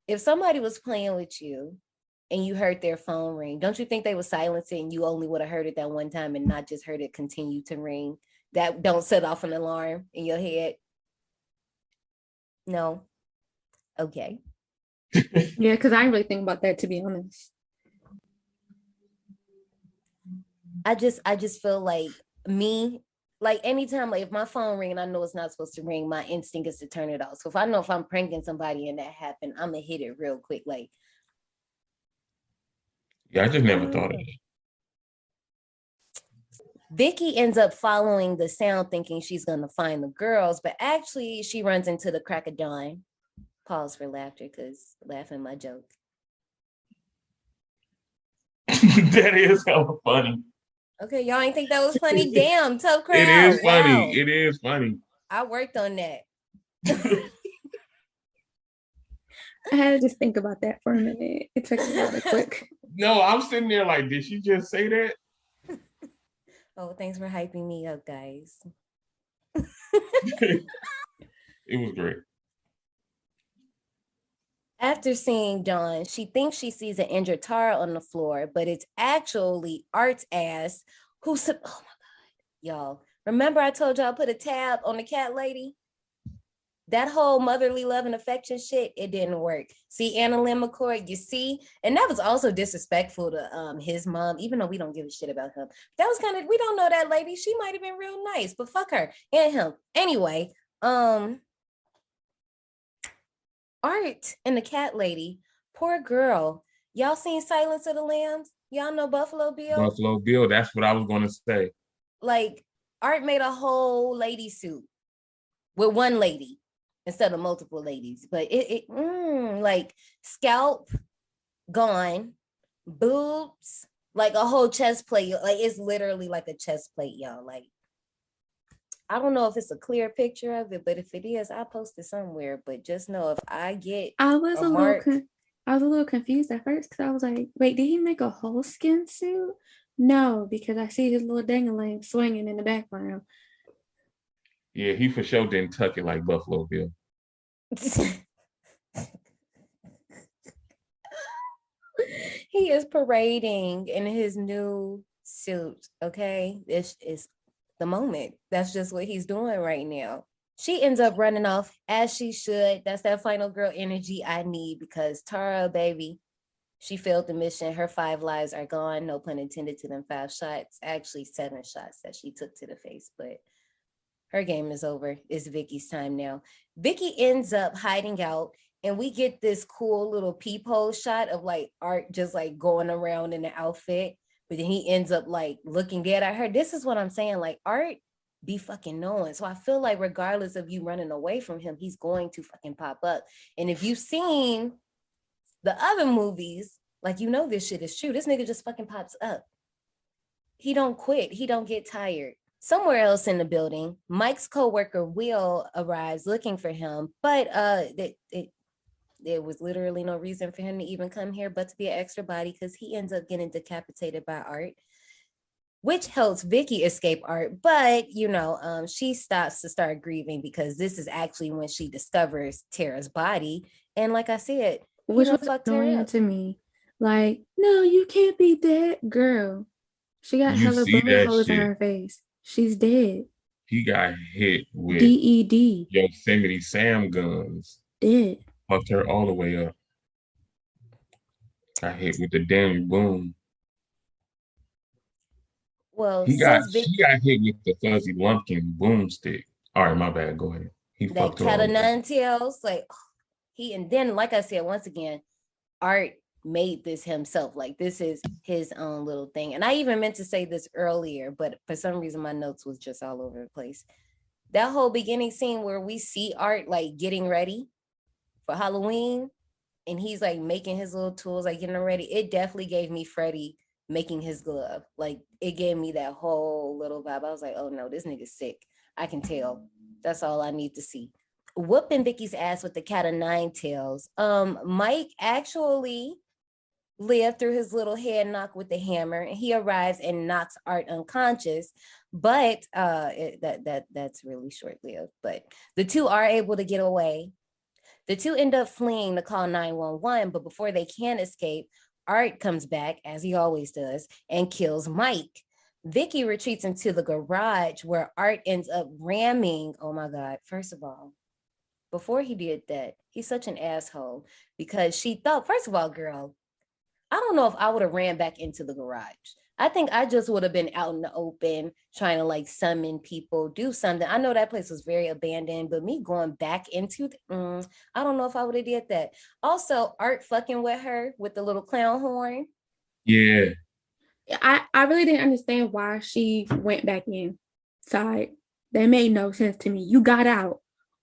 if somebody was playing with you and you heard their phone ring, don't you think they would silence it and you only would have heard it that one time and not just heard it continue to ring? That don't set off an alarm in your head? No? Okay. Yeah, because I didn't really think about that, to be honest. I just feel like me, like anytime, like if my phone ring and I know it's not supposed to ring, my instinct is to turn it off. So if I know if I'm pranking somebody and that happened, I'm gonna hit it real quick. Like, Yeah, I just never thought of it. Vicky ends up following the sound thinking she's gonna find the girls, but actually she runs into the crack of dawn. Pause for laughter because laughing my joke. That is hella funny. Okay, y'all ain't think that was funny? Damn, tough crowd. It is funny. Wow. It is funny. I worked on that. I had to just think about that for a minute. It took me really quick. No, I'm sitting there like, did she just say that? Oh, thanks for hyping me up, guys. It was great. After seeing Dawn, she thinks she sees an injured Tara on the floor, but it's actually Art's ass oh my God, y'all. Remember I told y'all put a tab on the cat lady? That whole motherly love and affection shit, it didn't work. See, Anna Lynn McCoy, you see? And that was also disrespectful to his mom, even though we don't give a shit about him. That was kind of, we don't know that lady. She might have been real nice, but fuck her and him. Anyway, Art and the cat lady, poor girl. Y'all seen Silence of the Lambs? Y'all know Buffalo Bill? Buffalo Bill, that's what I was going to say. Like, Art made a whole lady suit with one lady instead of multiple ladies. But like scalp gone, boobs, like a whole chest plate. Like, it's literally like a chest plate, y'all. Like, I don't know if it's a clear picture of it, but if it is, I'll post it somewhere. But just know if I get I was a little confused at first because I was like, wait, did he make a whole skin suit? No, because I see his little dangling swinging in the background. Yeah, he for sure didn't tuck it like Buffalo Bill. He is parading in his new suit, okay? This is the moment. That's just what he's doing right now. She ends up running off as she should. That's that final girl energy I need because Tara, baby, she failed the mission. Her 5 lives are gone. No pun intended to them 5 shots. Actually, 7 shots that she took to the face, but her game is over. It's Vicky's time now. Vicky ends up hiding out and we get this cool little peephole shot of like Art just like going around in the outfit. But then he ends up like looking dead at her. This is what I'm saying. Like, Art be fucking knowing. So I feel like regardless of you running away from him, he's going to fucking pop up. And if you've seen the other movies, like, you know, this shit is true. This nigga just fucking pops up. He don't quit. He don't get tired. Somewhere else in the building, Mike's coworker Will arrives looking for him, but there was literally no reason for him to even come here but to be an extra body, because he ends up getting decapitated by Art, which helps Vicky escape Art. But, you know, she stops to start grieving because this is actually when she discovers Tara's body. And like I said, which was annoying to me. Like, no, you can't be dead, girl. She got hella bullet holes in her face. She's dead. He got hit with DED. Yosemite Sam guns. Dead. Fucked her all the way up. Got hit with the damn boom. Well, she got hit with the fuzzy lumpkin boomstick. All right, my bad. Go ahead. He that cat of nine tails, like and then, like I said, once again, Art made this himself. Like, this is his own little thing. And I even meant to say this earlier, but for some reason my notes was just all over the place. That whole beginning scene where we see Art like getting ready for Halloween, and he's like making his little tools, like getting them ready. It definitely gave me Freddy making his glove. Like, it gave me that whole little vibe. I was like, oh no, this nigga's sick. I can tell. That's all I need to see. Whooping Vicky's ass with the cat of nine tails. Mike actually lived through his little head knock with the hammer, and he arrives and knocks Art unconscious. But that's really short-lived. But the two are able to get away. The two end up fleeing to call 911, but before they can escape, Art comes back, as he always does, and kills Mike. Vicky retreats into the garage where Art ends up ramming. Oh my God. First of all, before he did that, he's such an asshole, because she thought, first of all, girl, I don't know if I would have ran back into the garage. I think I just would have been out in the open trying to like summon people, do something. I know that place was very abandoned, but me going back into I don't know if I would have did that. Also, Art fucking with her with the little clown horn. Yeah. I really didn't understand why she went back inside. That made no sense to me. You got out.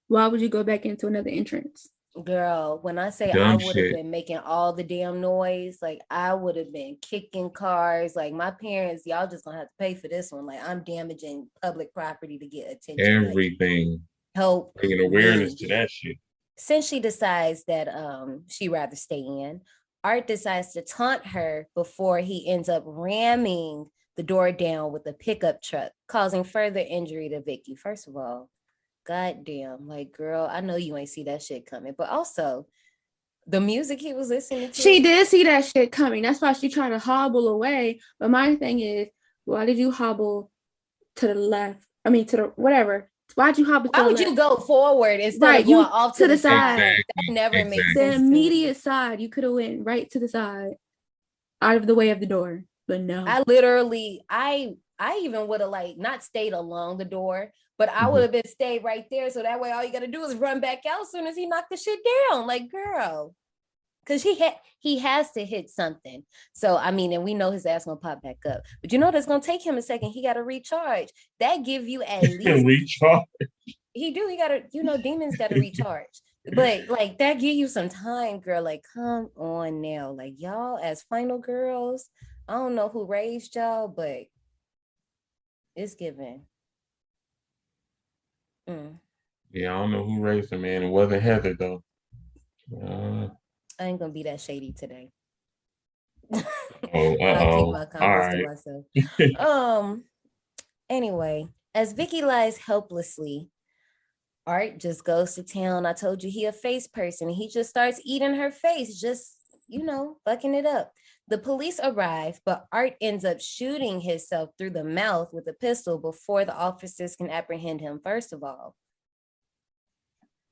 Why would you go back into another entrance? Girl, when I say I would have been making all the damn noise, like I would have been kicking cars. Like, my parents, y'all just gonna have to pay for this one. Like, I'm damaging public property to get attention. Everything. Like, help. Bringing awareness to that shit. Since she decides that she'd rather stay in, Art decides to taunt her before he ends up ramming the door down with a pickup truck, causing further injury to Vicky. First of all, goddamn, like, girl, I know you ain't see that shit coming. But also, the music he was listening to. She did see that shit coming. That's why she tried to hobble away. But my thing is, why did you hobble to the left? I mean, to the whatever. Why'd you hobble to the left? Why would you go forward instead of going off to the side? Exactly. That never makes sense. The immediate side, you could have went right to the side, out of the way of the door. But no. I literally, I even would have like not stayed along the door, but I would have been stayed right there. So that way all you got to do is run back out as soon as he knocked the shit down. Like, girl, because he has to hit something. So, I mean, and we know his ass gonna pop back up. But you know that's gonna take him a second. He got to recharge. That give you at least recharge. He got to, you know, demons got to recharge. But like, that give you some time, girl. Like, come on now. Like, y'all as final girls, I don't know who raised y'all, but it's given. Yeah, I don't know who raised him, man. It wasn't Heather though. I ain't gonna be that shady today. I'll keep my comments to myself. Anyway, as Vicky lies helplessly, Art just goes to town. I told you he a face person. He just starts eating her face, just, you know, fucking it up. The police arrive, but Art ends up shooting himself through the mouth with a pistol before the officers can apprehend him, first of all.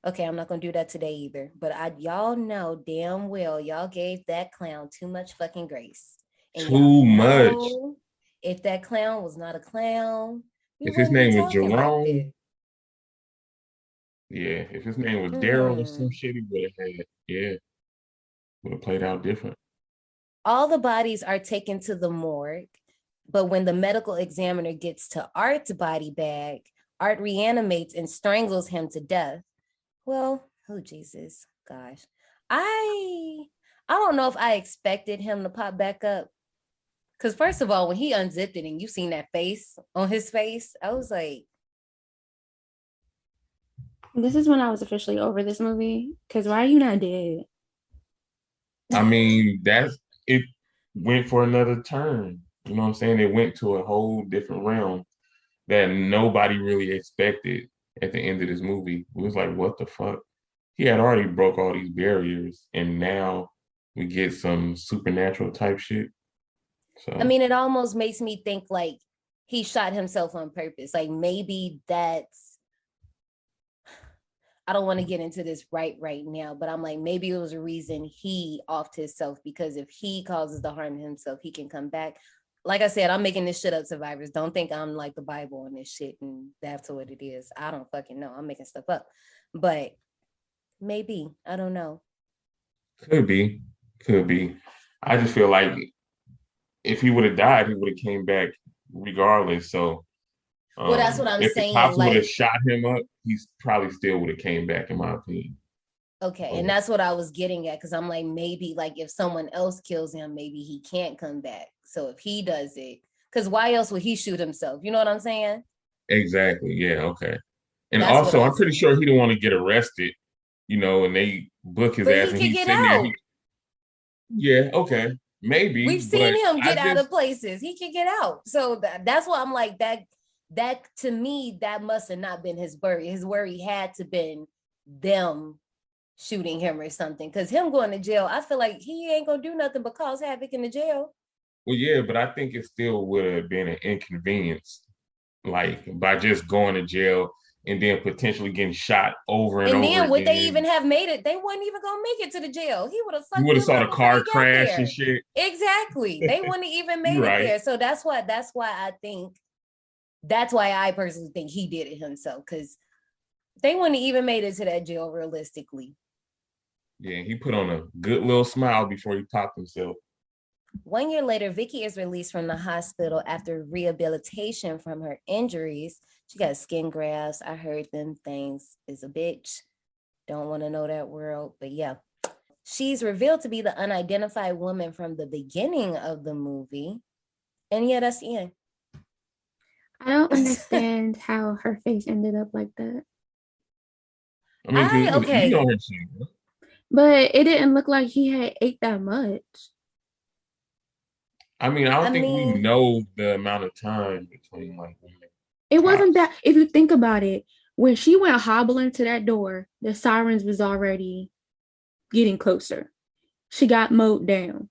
Okay, I'm not gonna do that today either, but y'all know damn well y'all gave that clown too much fucking grace. And too much. If that clown was not a clown, if his name was Jerome, yeah, if his name was Daryl or some shit, he would have played out different. All the bodies are taken to the morgue, but when the medical examiner gets to Art's body bag, Art reanimates and strangles him to death. Well, oh Jesus, gosh. I don't know if I expected him to pop back up. Because first of all, when he unzipped it and you seen that face on his face, I was like, This is when I was officially over this movie. Because why are you not dead? I mean, it went for another turn. You know what I'm saying? It went to a whole different realm that nobody really expected at the end of this movie. It was like, what the fuck? He had already broke all these barriers, and now we get some supernatural type shit. So I mean, it almost makes me think like he shot himself on purpose. Like maybe that's, I don't want to get into this right now, but I'm like, maybe it was a reason he offed himself, because if he causes the harm to himself, he can come back. Like I said, I'm making this shit up, survivors. Don't think I'm like the Bible on this shit and that's what it is. I don't fucking know. I'm making stuff up. But maybe, I don't know. could be. I just feel like if he would have died, he would have came back regardless. So Well, that's what I'm if the saying. cops would have Like, shot him up, he's probably still would have came back, in my opinion. okay, and that's what I was getting at, because I'm like, maybe like if someone else kills him, maybe he can't come back. So if he does it, because why else would he shoot himself? You know what I'm saying? Exactly. Yeah. Okay. And That's what also, I'm I'm pretty saying. sure he didn't want to get arrested, and they book his But ass he and could he's get sitting there. out. Yeah. Okay. Maybe. We've But seen him I get out just, of places. He can get out. So that's why I'm like, that to me, that must have not been his worry. His worry had to been them shooting him or something. Because him going to jail, I feel like he ain't gonna do nothing but cause havoc in the jail. well, yeah, but I think it still would have been an inconvenience, like by just going to jail and then potentially getting shot over and And over then would they even again. have made it? They wasn't even gonna make it to the jail. He would have You fucked would have them saw up the before car they got crash and there. shit. Exactly. They wouldn't have even made You're it right. there. So that's why I personally think he did it himself, because they wouldn't have even made it to that jail realistically. Yeah, he put on a good little smile before he popped himself. 1 year later, Vicky is released from the hospital after rehabilitation from her injuries. She got skin grafts. I heard them things is a bitch. Don't want to know that world, but yeah. She's revealed to be the unidentified woman from the beginning of the movie. And yeah, that's the end. I don't understand how her face ended up like that. I mean, 'cause okay. you know her shit. But it didn't look like he had ate that much. I mean, I don't think we know the amount of time between like women. It wasn't that, if you think about it, when she went hobbling to that door, the sirens was already getting closer. She got mowed down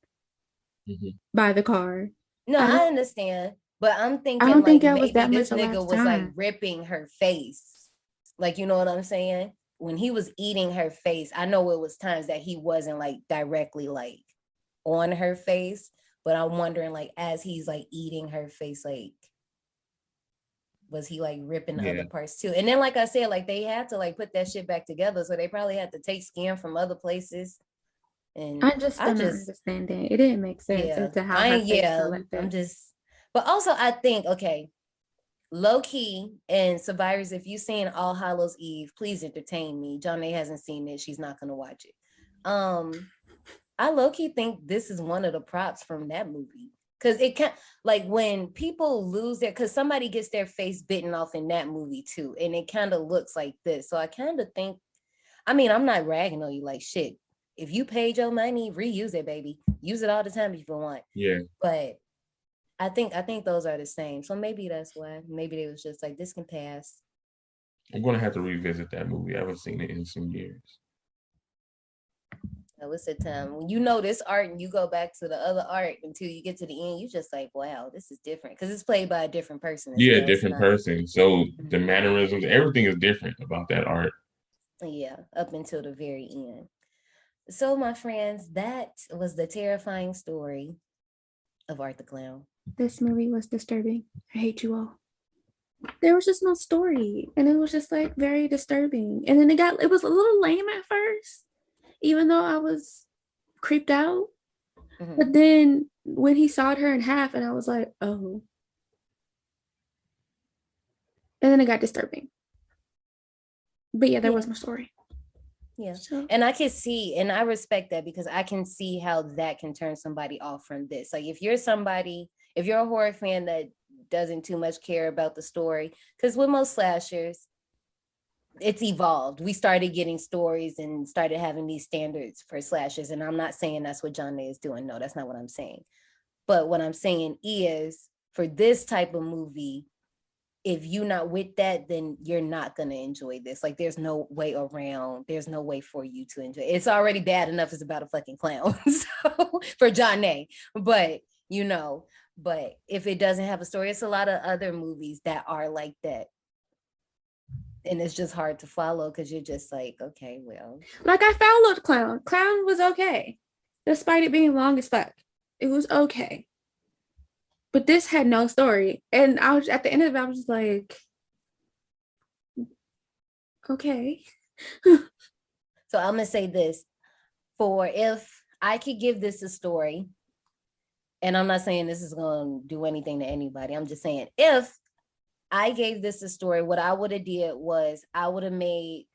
by the car. No, I understand. But I'm thinking, I don't think like, that was maybe that this much nigga elapsed was like time. ripping her face. Like, you know what I'm saying? When he was eating her face, I know it was times that he wasn't like directly like on her face, but I'm wondering, like, as he's like eating her face, like, was he like ripping other parts too? And then, like I said, like they had to like put that shit back together, so they probably had to take skin from other places. And I just don't understand it. It didn't make sense as to how her face felt like that. I'm just, but also I think, okay, low key and Survivors, if you've seen All Hallows Eve, please entertain me. Johnny hasn't seen it. She's not gonna watch it. I low key think this is one of the props from that movie. Cause it can't, like when people lose their, cause somebody gets their face bitten off in that movie too. And it kind of looks like this. So I kind of think, I mean, I'm not ragging on you, like shit. If you paid your money, reuse it, baby. Use it all the time if you want. Yeah. But I think those are the same. So maybe that's why. Maybe they was just like, this can pass. I'm gonna have to revisit that movie. I haven't seen it in some years. So it's a time when you know this art and you go back to the other art until you get to the end, you just like, wow, this is different. Because it's played by a different person. Yeah, different person. So the mannerisms, everything is different about that art. Yeah, up until the very end. So my friends, that was the terrifying story of Art the Clown. This movie was disturbing. I hate you all. There was just no story, and it was just like very disturbing. And then it was a little lame at first, even though I was creeped out. But then when he sawed her in half, and I was like, oh. And then it got disturbing. But yeah, there Yeah. was no story. Yeah. So And I can see, and I respect that because I can see how that can turn somebody off from this. Like if you're a horror fan that doesn't too much care about the story, because with most slashers, it's evolved. We started getting stories and started having these standards for slashers. And I'm not saying that's what John Day is doing. No, that's not what I'm saying. But what I'm saying is for this type of movie, if you're not with that, then you're not going to enjoy this. Like there's no way for you to enjoy it. It's already bad enough it's about a fucking clown. So for John Day, but but if it doesn't have a story, it's a lot of other movies that are like that. And it's just hard to follow because you're just like, okay, well. like I followed Clown. Clown was okay. Despite it being long as fuck. It was okay. But this had no story. And I was at the end of it, I was just like, okay. So I'm gonna say this. For if I could give this a story, and I'm not saying this is gonna do anything to anybody. I'm just saying if I gave this a story, what I would have did was I would have made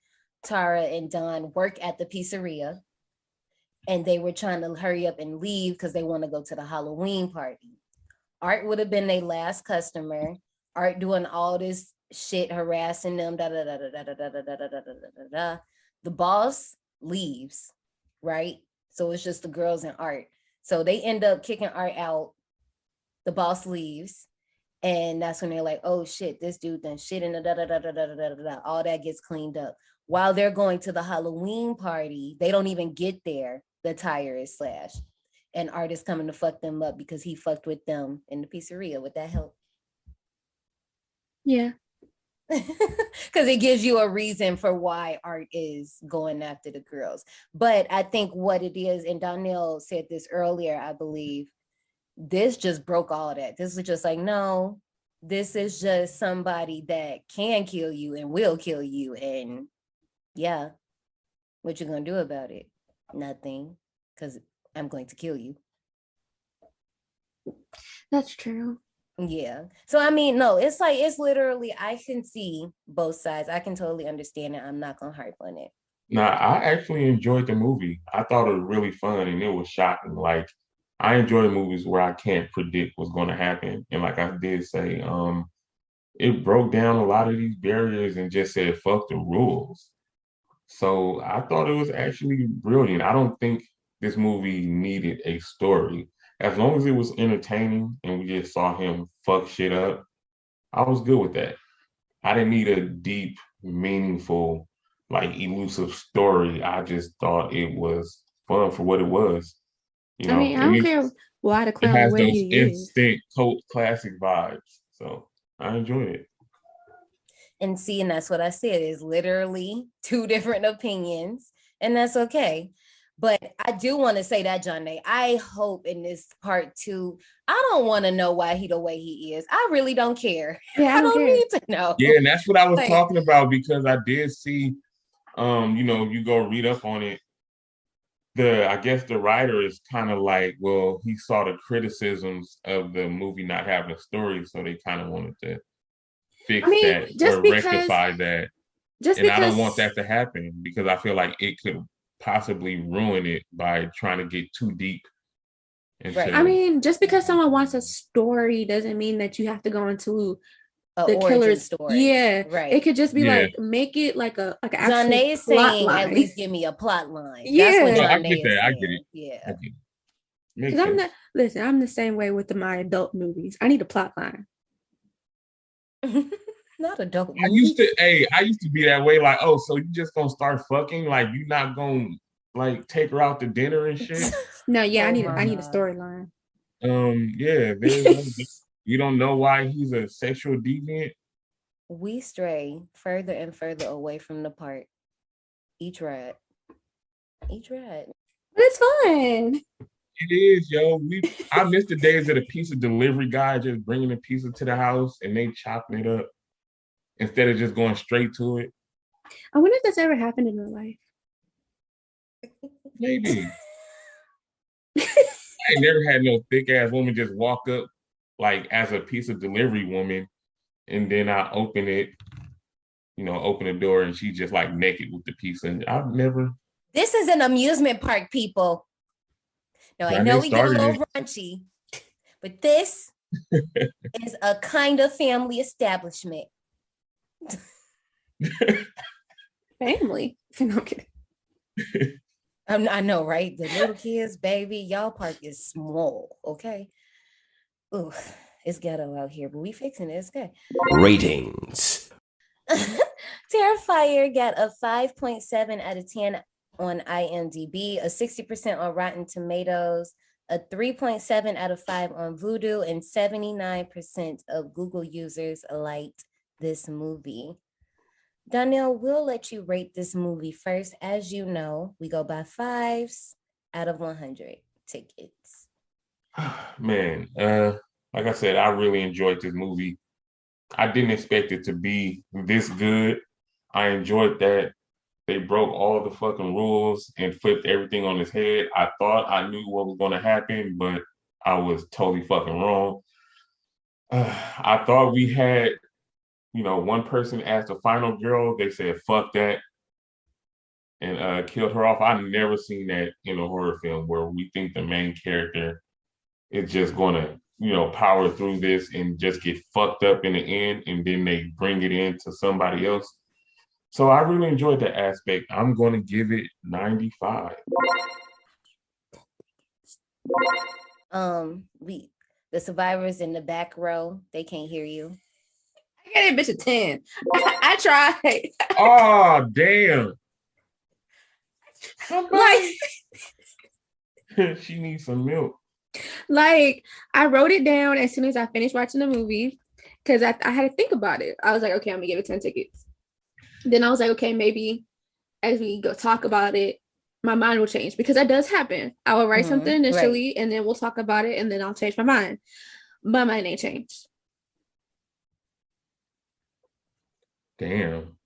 Tara and Don work at the pizzeria, and they were trying to hurry up and leave because they want to go to the Halloween party. Art would have been their last customer. Art doing all this shit, harassing them. The boss leaves, right? So it's just the girls and Art. So they end up kicking Art out. The boss leaves. And that's when they're like, oh shit, this dude done shit and all that gets cleaned up. While they're going to the Halloween party, they don't even get there. The tire is slashed. And Art is coming to fuck them up because he fucked with them in the pizzeria. Would that help? Yeah. Because it gives you a reason for why Art is going after the girls. But I think what it is, and Donnell said this earlier, I believe, this just broke all that. This was just like, no, this is just somebody that can kill you and will kill you. And yeah, what you gonna do about it? Nothing, because I'm going to kill you. That's true. Yeah. So I mean, no, it's like, it's literally, I can see both sides. I can totally understand it. I'm not gonna harp on it. Nah, I actually enjoyed the movie. I thought it was really fun and it was shocking. Like I enjoy movies where I can't predict what's going to happen. And like I did say, it broke down a lot of these barriers and just said, fuck the rules. So I thought it was actually brilliant. I don't think this movie needed a story. As long as it was entertaining and we just saw him fuck shit up, I was good with that. I didn't need a deep, meaningful, like elusive story. I just thought it was fun for what it was. You I know, mean, I don't care why the it clown the has way those he is. instant cult classic vibes. So I enjoyed it. And see, and that's what I said, is literally two different opinions, and that's okay. But I do want to say that, John Day, I hope in this part two, I don't want to know why he the way he is. I really don't care. Yeah, I I don't don't care. need to know. Yeah, and that's what I was Like, talking about because I did see, you go read up on it. I guess the writer is kind of like, well, he saw the criticisms of the movie not having a story, so they kind of wanted to I fix mean, that or rectify that. And I don't want that to happen because I feel like it could possibly ruin it by trying to get too deep into. Right. I mean, just because someone wants a story doesn't mean that you have to go into a the origin killer's story. Yeah, Right. it could just be Yeah. like, make it like an John Day actual is plot saying, line. at least give me a plot line. Yeah. That's what No, I John Day get is that. I saying. get it. Yeah. Okay. Because I'm not, listen, I'm the same way with my adult movies. I need a plot line. Not adult I used to be that way, like, oh, so you just gonna start fucking? Like you not gonna like take her out to dinner and shit? No, yeah, Oh I need my a God. storyline. Yeah, you don't know why he's a sexual deviant. We stray further and further away from the part. Each ride. But it's fun. It is, yo. I miss the days of the pizza delivery guy just bringing the pizza to the house and they chopping it up instead of just going straight to it. I wonder if that's ever happened in real life. Maybe. I ain't never had no thick ass woman just walk up like as a pizza delivery woman and then I open it, open the door, and she's just like naked with the pizza. I've never. This is an amusement park, people. Now, I know we get a little raunchy, but this is a kind of family establishment. Family? No, I'm kidding. I know, right? The little kids, baby, y'all park is small, okay? Ooh, it's ghetto out here, but we fixing it. It's good. Ratings. Terrifier got a 5.7 out of 10 on IMDb, a 60% on Rotten Tomatoes, a 3.7 out of 5 on Vudu, and 79% of Google users liked this movie. Donnell, we'll let you rate this movie first. As you know, we go by 5s out of 100 tickets. Man, like I said, I really enjoyed this movie. I didn't expect it to be this good. I enjoyed that they broke all the fucking rules and flipped everything on its head. I thought I knew what was going to happen, but I was totally fucking wrong. I thought we had, one person as the final girl. They said, fuck that, and killed her off. I've never seen that in a horror film where we think the main character is just going to, power through this and just get fucked up in the end, and then they bring it in to somebody else. So I really enjoyed that aspect. I'm going to give it 95. The survivors in the back row, they can't hear you. I gave that bitch a 10. I tried. Oh, damn. Like, she needs some milk. Like, I wrote it down as soon as I finished watching the movie because I had to think about it. I was like, okay, I'm gonna give it 10 tickets. Then I was like, okay, maybe as we go talk about it, my mind will change, because that does happen. I will write something initially, right, and then we'll talk about it, and then I'll change my mind. My mind ain't changed. Damn.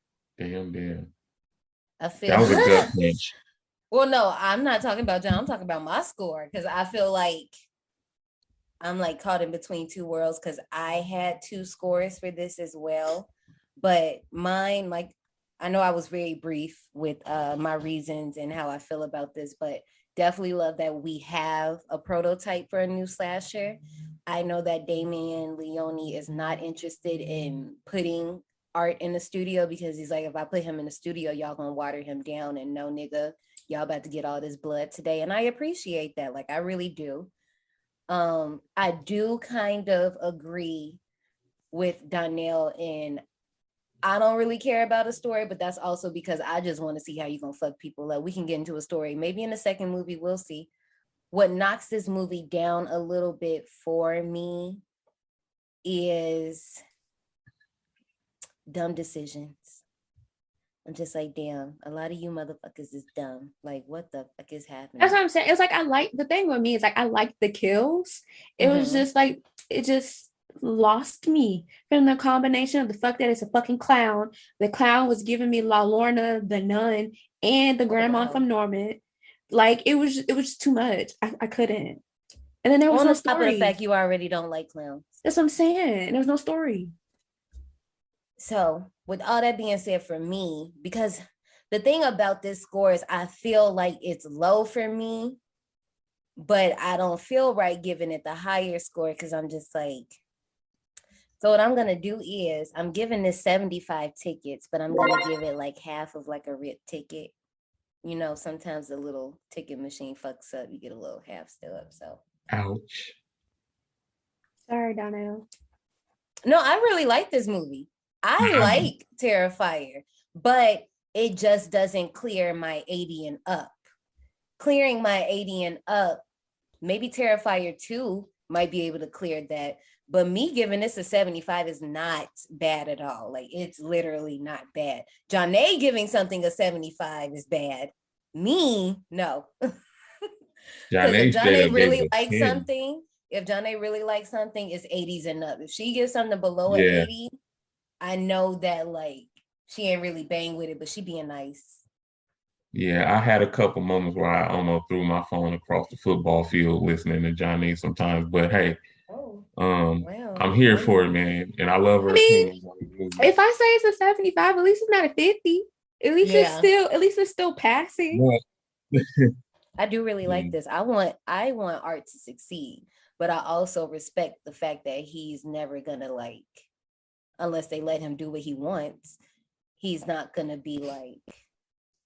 I feel that was a gut punch. Well, no, I'm not talking about John. I'm talking about my score, because I feel like I'm like caught in between two worlds, because I had 2 scores for this as well. But mine, like, I know I was very brief with my reasons and how I feel about this, but definitely love that we have a prototype for a new slasher. I know that Damien Leone is not interested in putting art in the studio, because he's like, if I put him in the studio, y'all gonna water him down, and no, nigga, y'all about to get all this blood today. And I appreciate that. Like, I really do. I do kind of agree with Donnell, and I don't really care about a story, but that's also because I just want to see how you're gonna fuck people up. We can get into a story. Maybe in the second movie, we'll see. What knocks this movie down a little bit for me is dumb decisions. I'm just like, damn, a lot of you motherfuckers is dumb. Like, what the fuck is happening? That's what I'm saying. It's like, the thing with me is like, I like the kills. It was just like, it just lost me from the combination of the fuck that it's a fucking clown. The clown was giving me La Lorna, the nun, and the grandma from Norman. Like, it was just too much. I couldn't. And then there was no story. On top of the fact you already don't like clowns. That's what I'm saying. There was no story. So with all that being said, for me, because the thing about this score is I feel like it's low for me, but I don't feel right giving it the higher score, because I'm just like, so what I'm going to do is I'm giving this 75 tickets, but I'm going to give it like half of like a RIP ticket. You know, sometimes the little ticket machine fucks up. You get a little half still up. So. Ouch. Sorry, Donnell. No, I really like this movie. I like Terrifier, but it just doesn't clear my 80 and up. Clearing my 80 and up, maybe Terrifier 2 might be able to clear that. But me giving this a 75 is not bad at all. Like, it's literally not bad. Janae giving something a 75 is bad. Me, no. Because if Janae really likes something, it's 80s and up. If she gives something below an 80, I know that, like, she ain't really bang with it, but she being nice. Yeah, I had a couple moments where I almost threw my phone across the football field listening to Johnny sometimes, but hey. Wow. I'm here I'm for it, man. And I love her I mean, opinions on the movie. if I say it's a 75, at least it's not a 50. Yeah. At least it's still passing. But, I do really yeah, like this. I want art to succeed, but I also respect the fact that he's never gonna like, unless they let him do what he wants, he's not gonna be like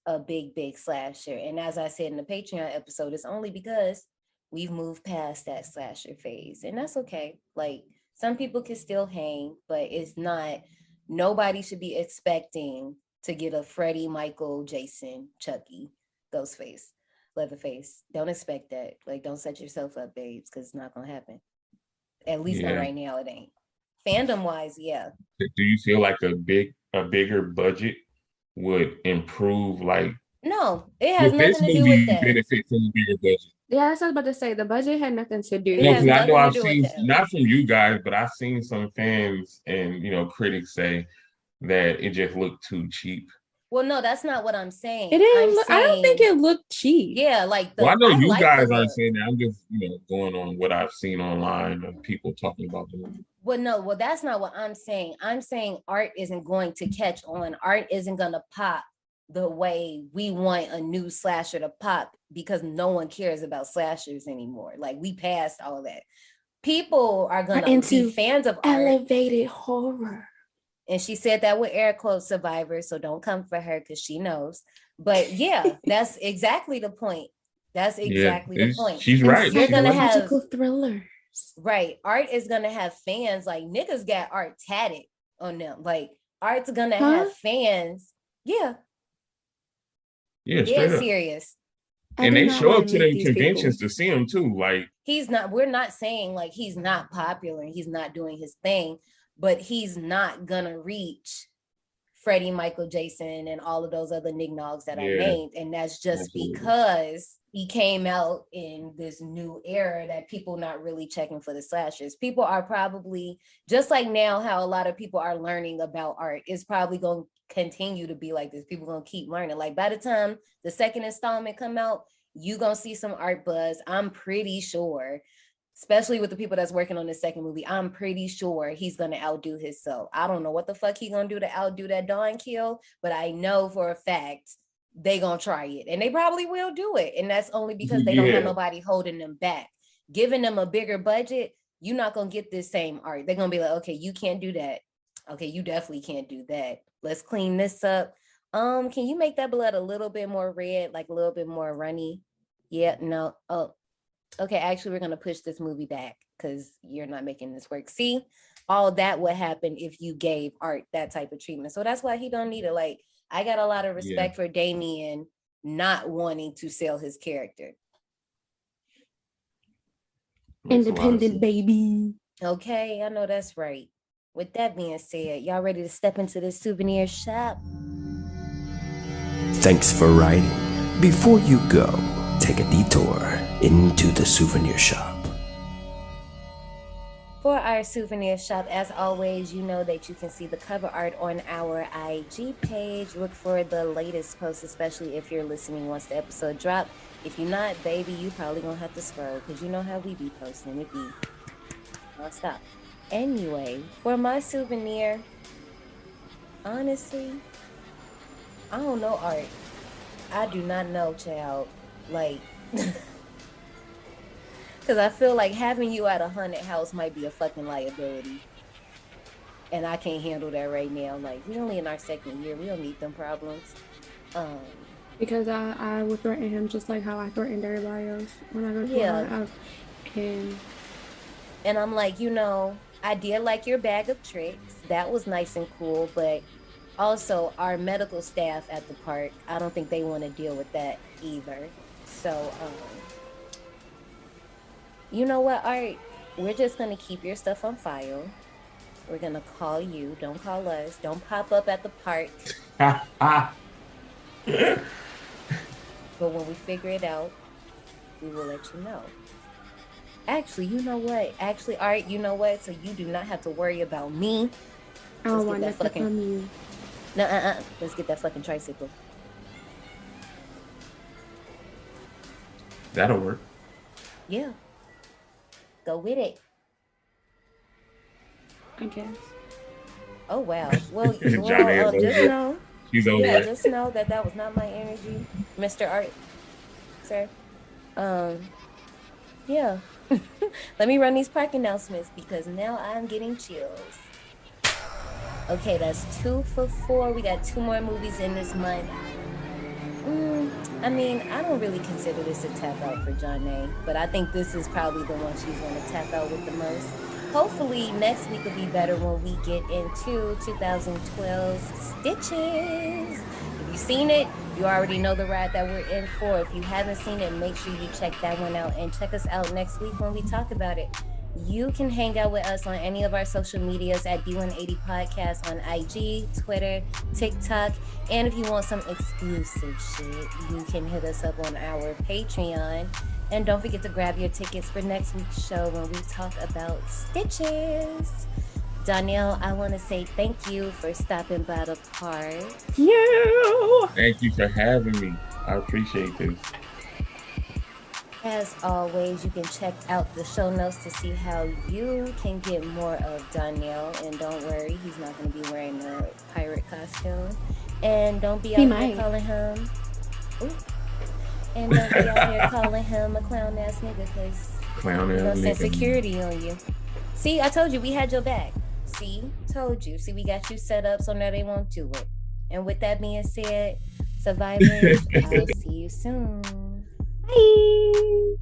a big slasher. And as I said in the Patreon episode, it's only because we've moved past that slasher phase, and that's okay. Like, some people can still hang, but it's not, nobody should be expecting to get a Freddy, Michael, Jason, Chucky, Ghostface, Leatherface. Don't expect that. Like, don't set yourself up, babes, because it's not gonna happen. At least not yeah. right now. It ain't. Fandom wise, yeah. Do you feel like a bigger budget would improve? Like, No, it has would this nothing to do with movie that. benefit from a bigger budget? Yeah, that's what I was about to say. The budget had nothing to do. It No, has because I know nothing to I've do with seen, that. not from you guys, but I've seen some fans and critics say that it just looked too cheap. Well, no, that's not what I'm saying. It didn't. I don't think it looked cheap. Yeah, like Well, I know you like guys the aren't look. saying that. I'm just, going on what I've seen online of people talking about the movie. Well, no, well, that's not what I'm saying. I'm saying art isn't going to catch on. Art isn't gonna pop the way we want a new slasher to pop, because no one cares about slashers anymore. Like, we passed all that. People are gonna be fans of art. Elevated horror. And she said that with air quotes, survivors, so don't come for her because she knows. But yeah, that's exactly the point. That's exactly the point. She's right. You're gonna have psychological thrillers. Right. Art is gonna have fans. Like, niggas got art tatted on them. Like, art's gonna have fans. Yeah. Yeah, Yeah, straight up. serious. And they show up to them conventions to see him too. Like, we're not saying like he's not popular and he's not doing his thing, but he's not gonna reach Freddie, Michael, Jason, and all of those other nignogs that I named. And that's just because he came out in this new era that people not really checking for the slashers. People are probably, just like now how a lot of people are learning about art, it's probably going to continue to be like this. People going to keep learning. Like, by the time the second installment come out, you going to see some art buzz. I'm pretty sure, especially with the people that's working on the second movie, I'm pretty sure he's going to outdo himself. I don't know what the fuck he going to do to outdo that Dawn kill, but I know for a fact they going to try it, and they probably will do it. And that's only because they don't have nobody holding them back. Giving them a bigger budget, you're not going to get this same art. They're going to be like, okay, you can't do that. Okay, you definitely can't do that. Let's clean this up. Can you make that blood a little bit more red, like a little bit more runny? Yeah, no. Oh, okay, actually, we're going to push this movie back because you're not making this work. See, all that would happen if you gave art that type of treatment. So that's why he don't need it. Like, I got a lot of respect for Damien not wanting to sell his character. Independent baby. Okay, I know that's right. With that being said, y'all ready to step into this souvenir shop? Thanks for writing. Before you go, take a detour into the souvenir shop. For our souvenir shop, as always, you know that you can see the cover art on our IG page. Look for the latest post, especially if you're listening once the episode drops. If you're not, baby, you probably gonna have to scroll because you know how we be posting. It be non-stop. Anyway, for my souvenir, honestly, I don't know art. I do not know, child. Like, because I feel like having you at a haunted house might be a fucking liability. And I can't handle that right now. Like, we only in our second year. We don't need them problems. Because I would threaten him just like how I threatened everybody else when I go to a house. And I'm like, I did like your bag of tricks. That was nice and cool. But also, our medical staff at the park, I don't think they want to deal with that either. So, you know what, Art? We're just going to keep your stuff on file. We're going to call you. Don't call us. Don't pop up at the park. But when we figure it out, we will let you know. Actually, you know what? Actually, Art, you know what? So you do not have to worry about me. I don't want that from you. No, let's get that fucking tricycle. That'll work. Yeah. Go with it. I guess. Oh wow. Well, Johnny is just over it. know, She's over yeah, it. just know that was not my energy, Mr. Art, sir. Yeah. Let me run these park announcements because now I'm getting chills. Okay, that's 2 for 4. We got 2 more movies in this month. I mean, I don't really consider this a tap out for Janae, but I think this is probably the one she's going to tap out with the most. Hopefully, next week will be better when we get into 2012 Stitches. If you've seen it, you already know the ride that we're in for. If you haven't seen it, make sure you check that one out and check us out next week when we talk about it. You can hang out with us on any of our social medias at D180 Podcast on IG, Twitter, TikTok. And if you want some exclusive shit, you can hit us up on our Patreon. And don't forget to grab your tickets for next week's show when we talk about Stitches. Danielle, I want to say thank you for stopping by the park. You. Thank you for having me. I appreciate this. As always, you can check out the show notes to see how you can get more of Danielle. And don't worry, he's not going to be wearing a pirate costume. And don't be out here calling him. Ooh. And don't be out here calling him a clown ass nigga because Clown ass send nigga. security on you. See, I told you we had your back. See, told you. See, we got you set up so now they won't do it. And with that being said, survivors, I'll see you soon. Bye.